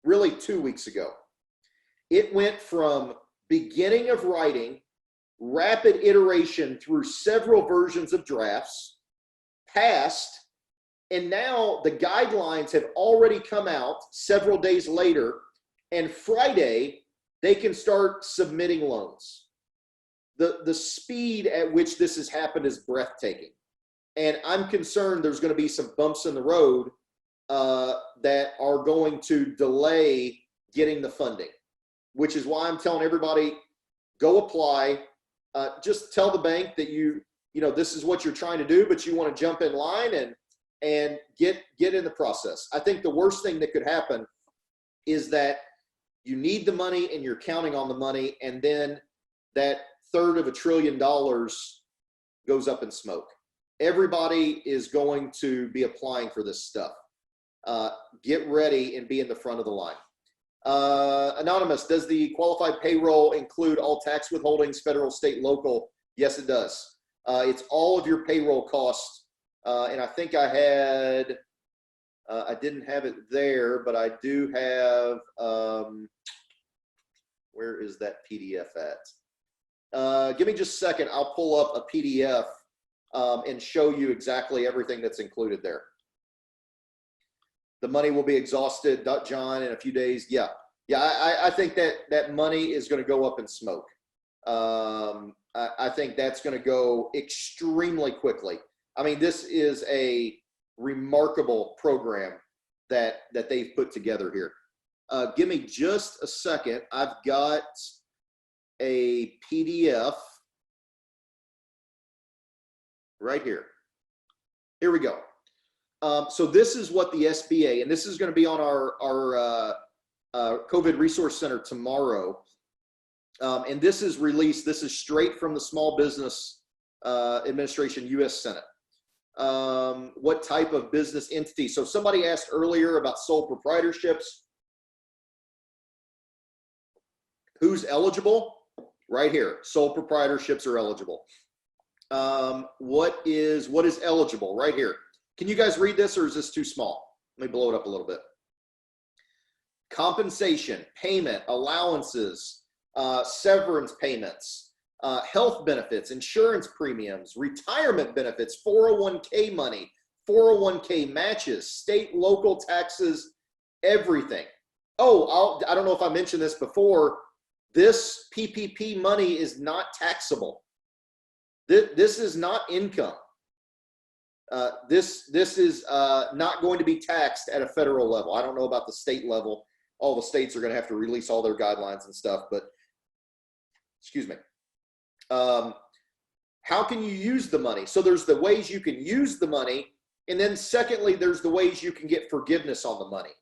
Speaker 1: really 2 weeks ago. It went from beginning of writing, rapid iteration through several versions of drafts, passed, and now the guidelines have already come out several days later, and Friday, they can start submitting loans. The speed at which this has happened is breathtaking. And I'm concerned there's going to be some bumps in the road that are going to delay getting the funding, which is why I'm telling everybody, go apply. Just tell the bank that this is what you're trying to do, but you want to jump in line and get in the process. I think the worst thing that could happen is that you need the money and you're counting on the money, and then that $1/3 trillion goes up in smoke. Everybody is going to be applying for this stuff. Get ready and be in the front of the line. Anonymous, does the qualified payroll include all tax withholdings, federal, state, local? Yes, it does. It's all of your payroll costs. And I think I had, I didn't have it there, but I do have, where is that PDF at? Give me just a second. I'll pull up a PDF and show you exactly everything that's included there. The money will be exhausted, John, in a few days. Yeah, I think that money is going to go up in smoke. I think that's going to go extremely quickly. I mean, this is a remarkable program that they've put together here. Give me just a second. I've got a PDF right here. Here we go. So this is what the SBA, and this is going to be on our COVID Resource Center tomorrow. And this is released. This is straight from the Small Business Administration U.S. Senate. What type of business entity? So somebody asked earlier about sole proprietorships. Who's eligible? Right here. Sole proprietorships are eligible. What is eligible? Right here. Can you guys read this, or is this too small? Let me blow it up a little bit. Compensation, payment, allowances, severance payments, health benefits, insurance premiums, retirement benefits, 401k money, 401k matches, state, local taxes, everything. Oh, I don't know if I mentioned this before. This PPP money is not taxable. This is not income. This is not going to be taxed at a federal level. I don't know about the state level. All the states are going to have to release all their guidelines and stuff, but excuse me. How can you use the money? So there's the ways you can use the money, and then secondly, there's the ways you can get forgiveness on the money.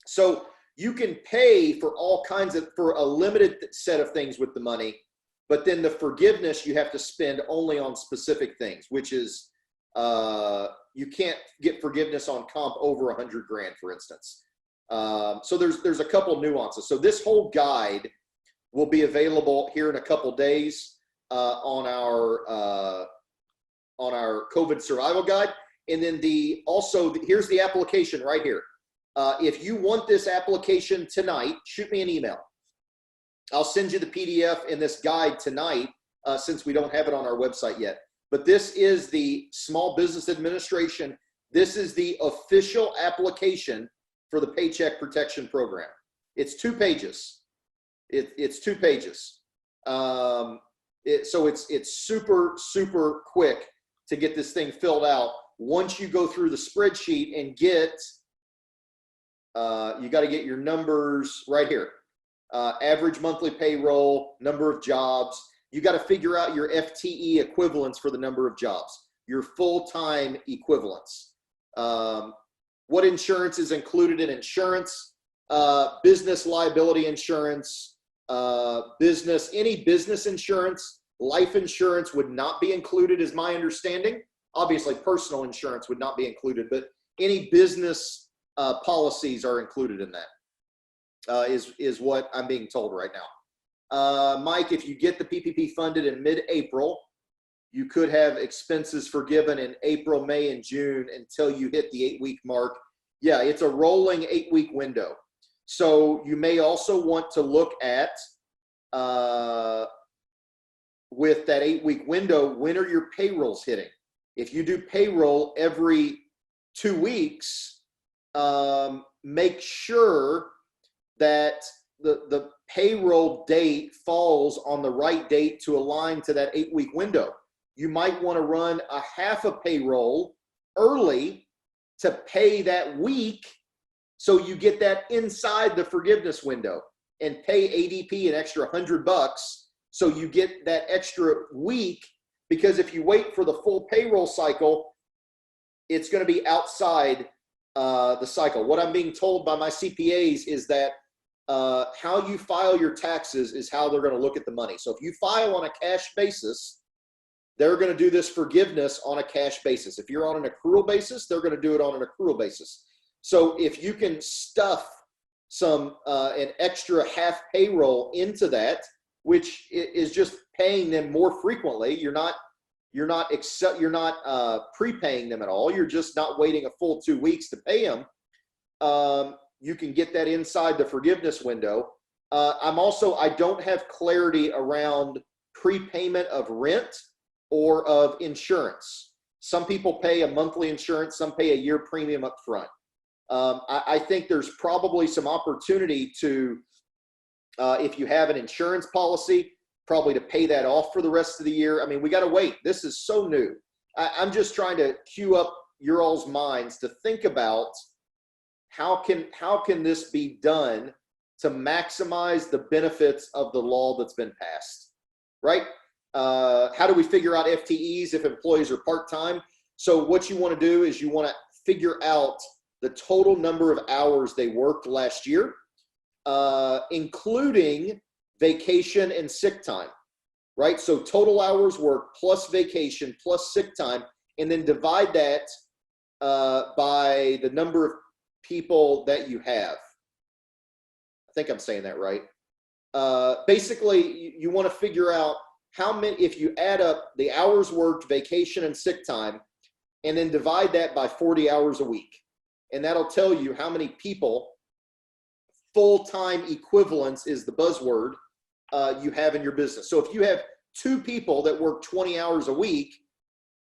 Speaker 1: So you can pay for all kinds of, for a limited set of things with the money, but then the forgiveness you have to spend only on specific things, which is you can't get forgiveness on comp over 100 grand, for instance. So there's a couple nuances. So this whole guide will be available here in a couple days on our COVID survival guide, and then here's the application right here. If you want this application tonight, shoot me an email. I'll send you the PDF in this guide tonight, since we don't have it on our website yet. But this is the Small Business Administration. This is the official application for the Paycheck Protection Program. It's 2 pages. It's 2 pages. So it's super, super quick to get this thing filled out. Once you go through the spreadsheet and get, you got to get your numbers right here. Average monthly payroll, number of jobs. You got to figure out your FTE equivalents for the number of jobs, your full-time equivalents. What insurance is included in insurance, business liability insurance, any business insurance, life insurance would not be included, is my understanding. Obviously, personal insurance would not be included, but any business policies are included in that, is what I'm being told right now. Mike, if you get the PPP funded in mid-April, you could have expenses forgiven in April, May, and June until you hit the 8-week mark. Yeah, it's a rolling 8-week window. So you may also want to look at, with that 8-week window, when are your payrolls hitting? If you do payroll every 2 weeks, make sure that the payroll date falls on the right date to align to that 8-week window. You might want to run a half a payroll early to pay that week, so you get that inside the forgiveness window, and pay ADP an extra $100 so you get that extra week, because if you wait for the full payroll cycle, it's going to be outside the cycle. What I'm being told by my CPAs is that how you file your taxes is how they're going to look at the money. So if you file on a cash basis, they're going to do this forgiveness on a cash basis. If you're on an accrual basis, they're going to do it on an accrual basis. So if you can stuff an extra half payroll into that, which is just paying them more frequently, you're not prepaying them at all. You're just not waiting a full 2 weeks to pay them. You can get that inside the forgiveness window. I don't have clarity around prepayment of rent or of insurance. Some people pay a monthly insurance, some pay a year premium up front. I think there's probably some opportunity to, if you have an insurance policy, probably to pay that off for the rest of the year. I mean, we got to wait. This is so new. I'm just trying to cue up your all's minds to think about how can this be done to maximize the benefits of the law that's been passed, right? How do we figure out FTEs if employees are part-time? So what you want to do is you want to figure out the total number of hours they worked last year. including vacation and sick time, right? So total hours worked plus vacation plus sick time, and then divide that by the number of people that you have. I think I'm saying that right. Basically, you want to figure out how many, if you add up the hours worked, vacation, and sick time, and then divide that by 40 hours a week. And that'll tell you how many people, full-time equivalents is the buzzword, you have in your business. So if you have 2 people that work 20 hours a week,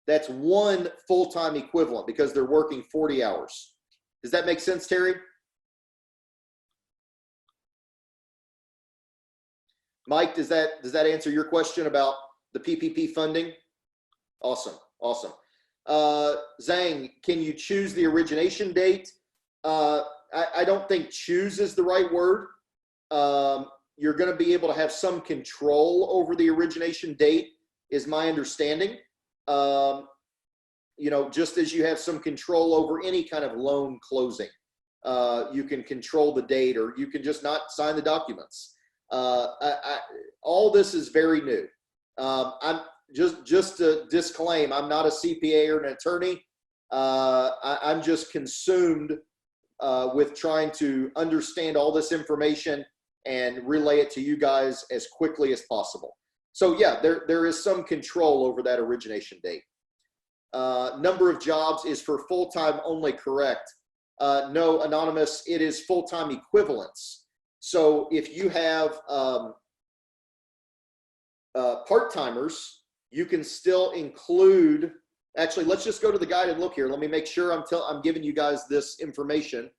Speaker 1: that's 1 full-time equivalent because they're working 40 hours. Does that make sense, Terry? Mike, does that answer your question about the PPP funding? Awesome, awesome. Zhang, can you choose the origination date? I don't think choose is the right word. You're going to be able to have some control over the origination date, is my understanding. You know, just as you have some control over any kind of loan closing, you can control the date, or you can just not sign the documents. All this is very new. I'm just to disclaim, I'm not a CPA or an attorney. I'm just consumed with trying to understand all this information and relay it to you guys as quickly as possible. So yeah, there is some control over that origination date. Number of jobs is for full-time only, correct? No, Anonymous, it is full-time equivalents. So if you have part-timers, you can still include, actually, let's just go to the guide and look here. Let me make sure I'm giving you guys this information.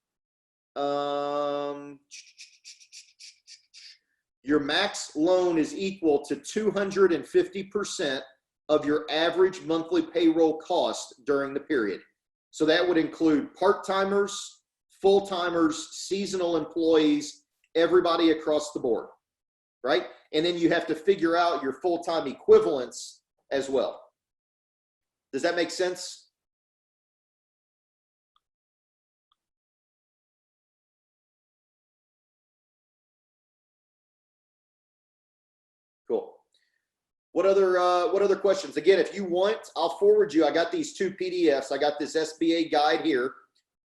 Speaker 1: Your max loan is equal to 250% of your average monthly payroll cost during the period. So that would include part-timers, full-timers, seasonal employees, everybody across the board, right? And then you have to figure out your full-time equivalents as well. Does that make sense? Cool. What other questions? Again, if you want, I'll forward you. I got these 2 PDFs. I got this SBA guide here,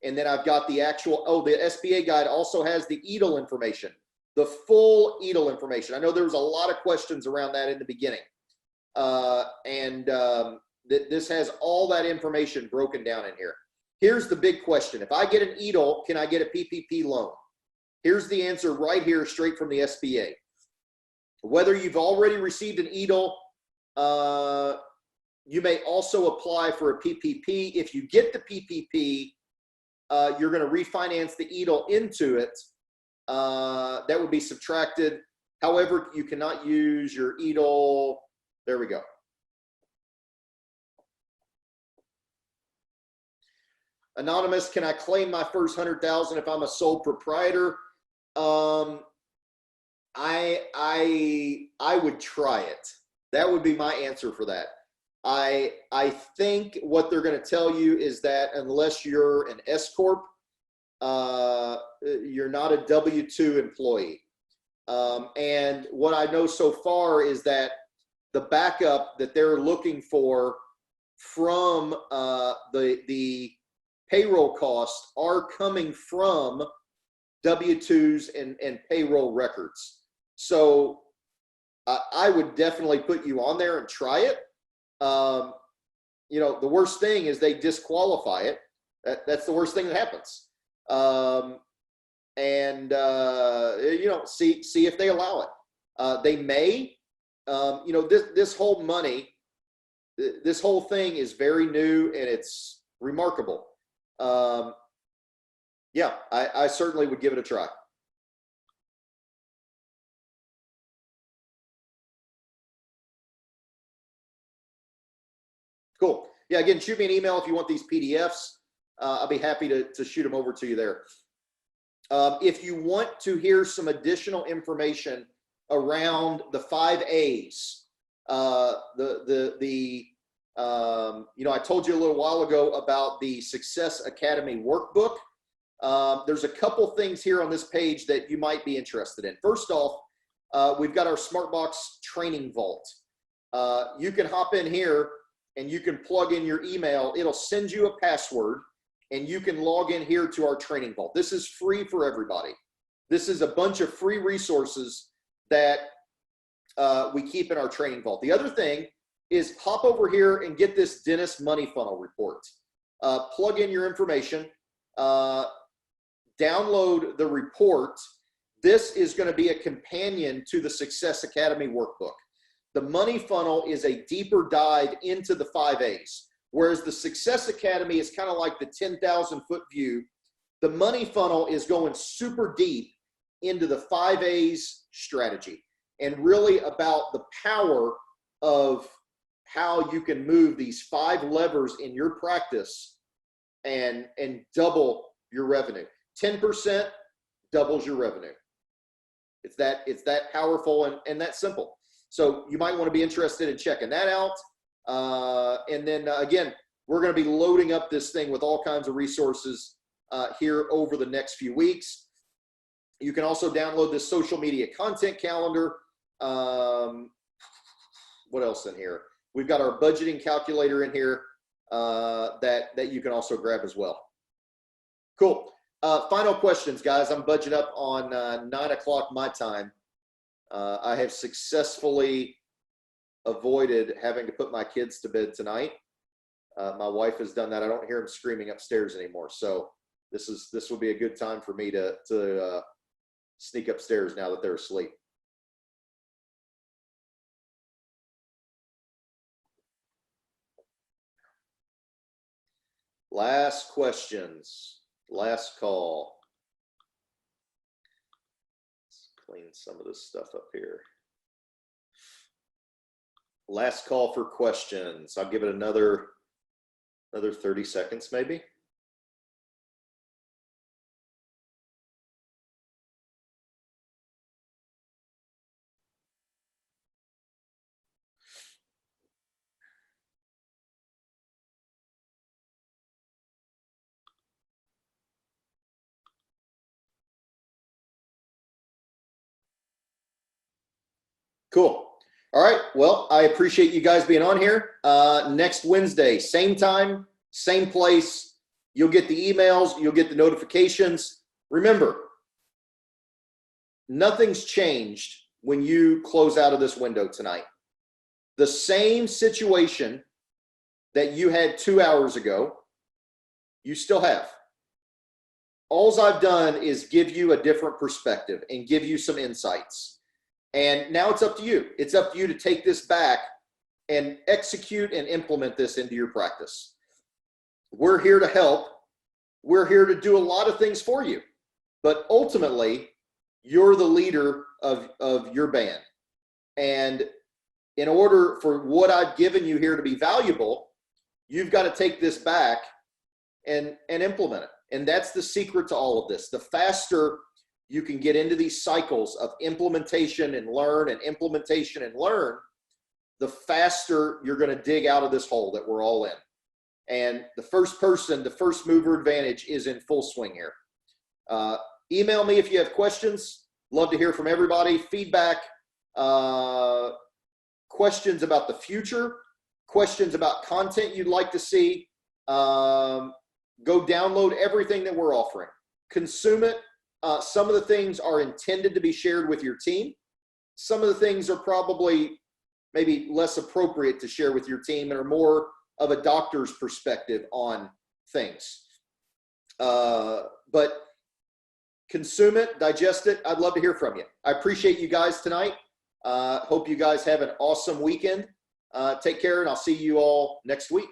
Speaker 1: and then I've got the actual, the SBA guide also has the EIDL information, the full EIDL information. I know there was a lot of questions around that in the beginning. This has all that information broken down in here. Here's the big question. If I get an EIDL, can I get a PPP loan? Here's the answer right here, straight from the SBA. Whether you've already received an EIDL, you may also apply for a PPP. If you get the PPP, you're going to refinance the EIDL into it. That would be subtracted. However, you cannot use your EIDL. There we go. Anonymous, can I claim my first 100,000 if I'm a sole proprietor? I would try it. That would be my answer for that. I think what they're going to tell you is that unless you're an S Corp, you're not a W-2 employee. And what I know so far is that the backup that they're looking for from the payroll costs are coming from W-2s and payroll records. So I would definitely put you on there and try it. You know, the worst thing is they disqualify it. That's the worst thing that happens. You know, see if they allow it. They may. You know, this whole money, this whole thing is very new and it's remarkable. Yeah, I certainly would give it a try. Cool. Yeah, again, shoot me an email if you want these PDFs. I'll be happy to shoot them over to you there. If you want to hear some additional information around the 5 A's, you know, I told you a little while ago about the Success Academy workbook. there's a couple things here on this page that you might be interested in. First off, we've got our SmartBox training vault. You can hop in here and you can plug in your email. It'll send you a password and you can log in here to our training vault. This is free for everybody. This is a bunch of free resources that we keep in our training vault. The other thing is hop over here and get this dentist money funnel report. Plug in your information, download the report. This is going to be a companion to the Success Academy workbook. The money funnel is a deeper dive into the 5 A's, whereas the Success Academy is kind of like the 10,000 foot view. The money funnel is going super deep into the 5 A's strategy and really about the power of how you can move these 5 levers in your practice and double your revenue. 10% doubles your revenue. It's that powerful and that simple. So you might want to be interested in checking that out. And then again, we're going to be loading up this thing with all kinds of resources here over the next few weeks. You can also download this social media content calendar. What else in here? We've got our budgeting calculator in here that you can also grab as well. Cool. Final questions, guys. I'm budgeted up on 9 o'clock my time. I have successfully avoided having to put my kids to bed tonight. My wife has done that. I don't hear them screaming upstairs anymore. So this will be a good time for me to sneak upstairs now that they're asleep. Last questions, last call. Let's clean some of this stuff up here. Last call for questions. I'll give it another 30 seconds maybe. Cool. All right. Well, I appreciate you guys being on here. Next Wednesday, same time, same place. You'll get the emails. You'll get the notifications. Remember, nothing's changed when you close out of this window tonight. The same situation that you had 2 hours ago, you still have. All I've done is give you a different perspective and give you some insights. And now it's up to you. It's up to you to take this back and execute and implement this into your practice. We're here to help. We're here to do a lot of things for you. But ultimately, you're the leader of your band. And in order for what I've given you here to be valuable, you've got to take this back and implement it. And that's the secret to all of this. The faster you can get into these cycles of implementation and learn and implementation and learn, the faster you're going to dig out of this hole that we're all in. And the first mover advantage is in full swing here. Email me if you have questions. Love to hear from everybody. Feedback, questions about the future, questions about content you'd like to see. Go download everything that we're offering. Consume it. Some of the things are intended to be shared with your team. Some of the things are probably maybe less appropriate to share with your team and are more of a doctor's perspective on things. But consume it, digest it. I'd love to hear from you. I appreciate you guys tonight. Hope you guys have an awesome weekend. Take care, and I'll see you all next week.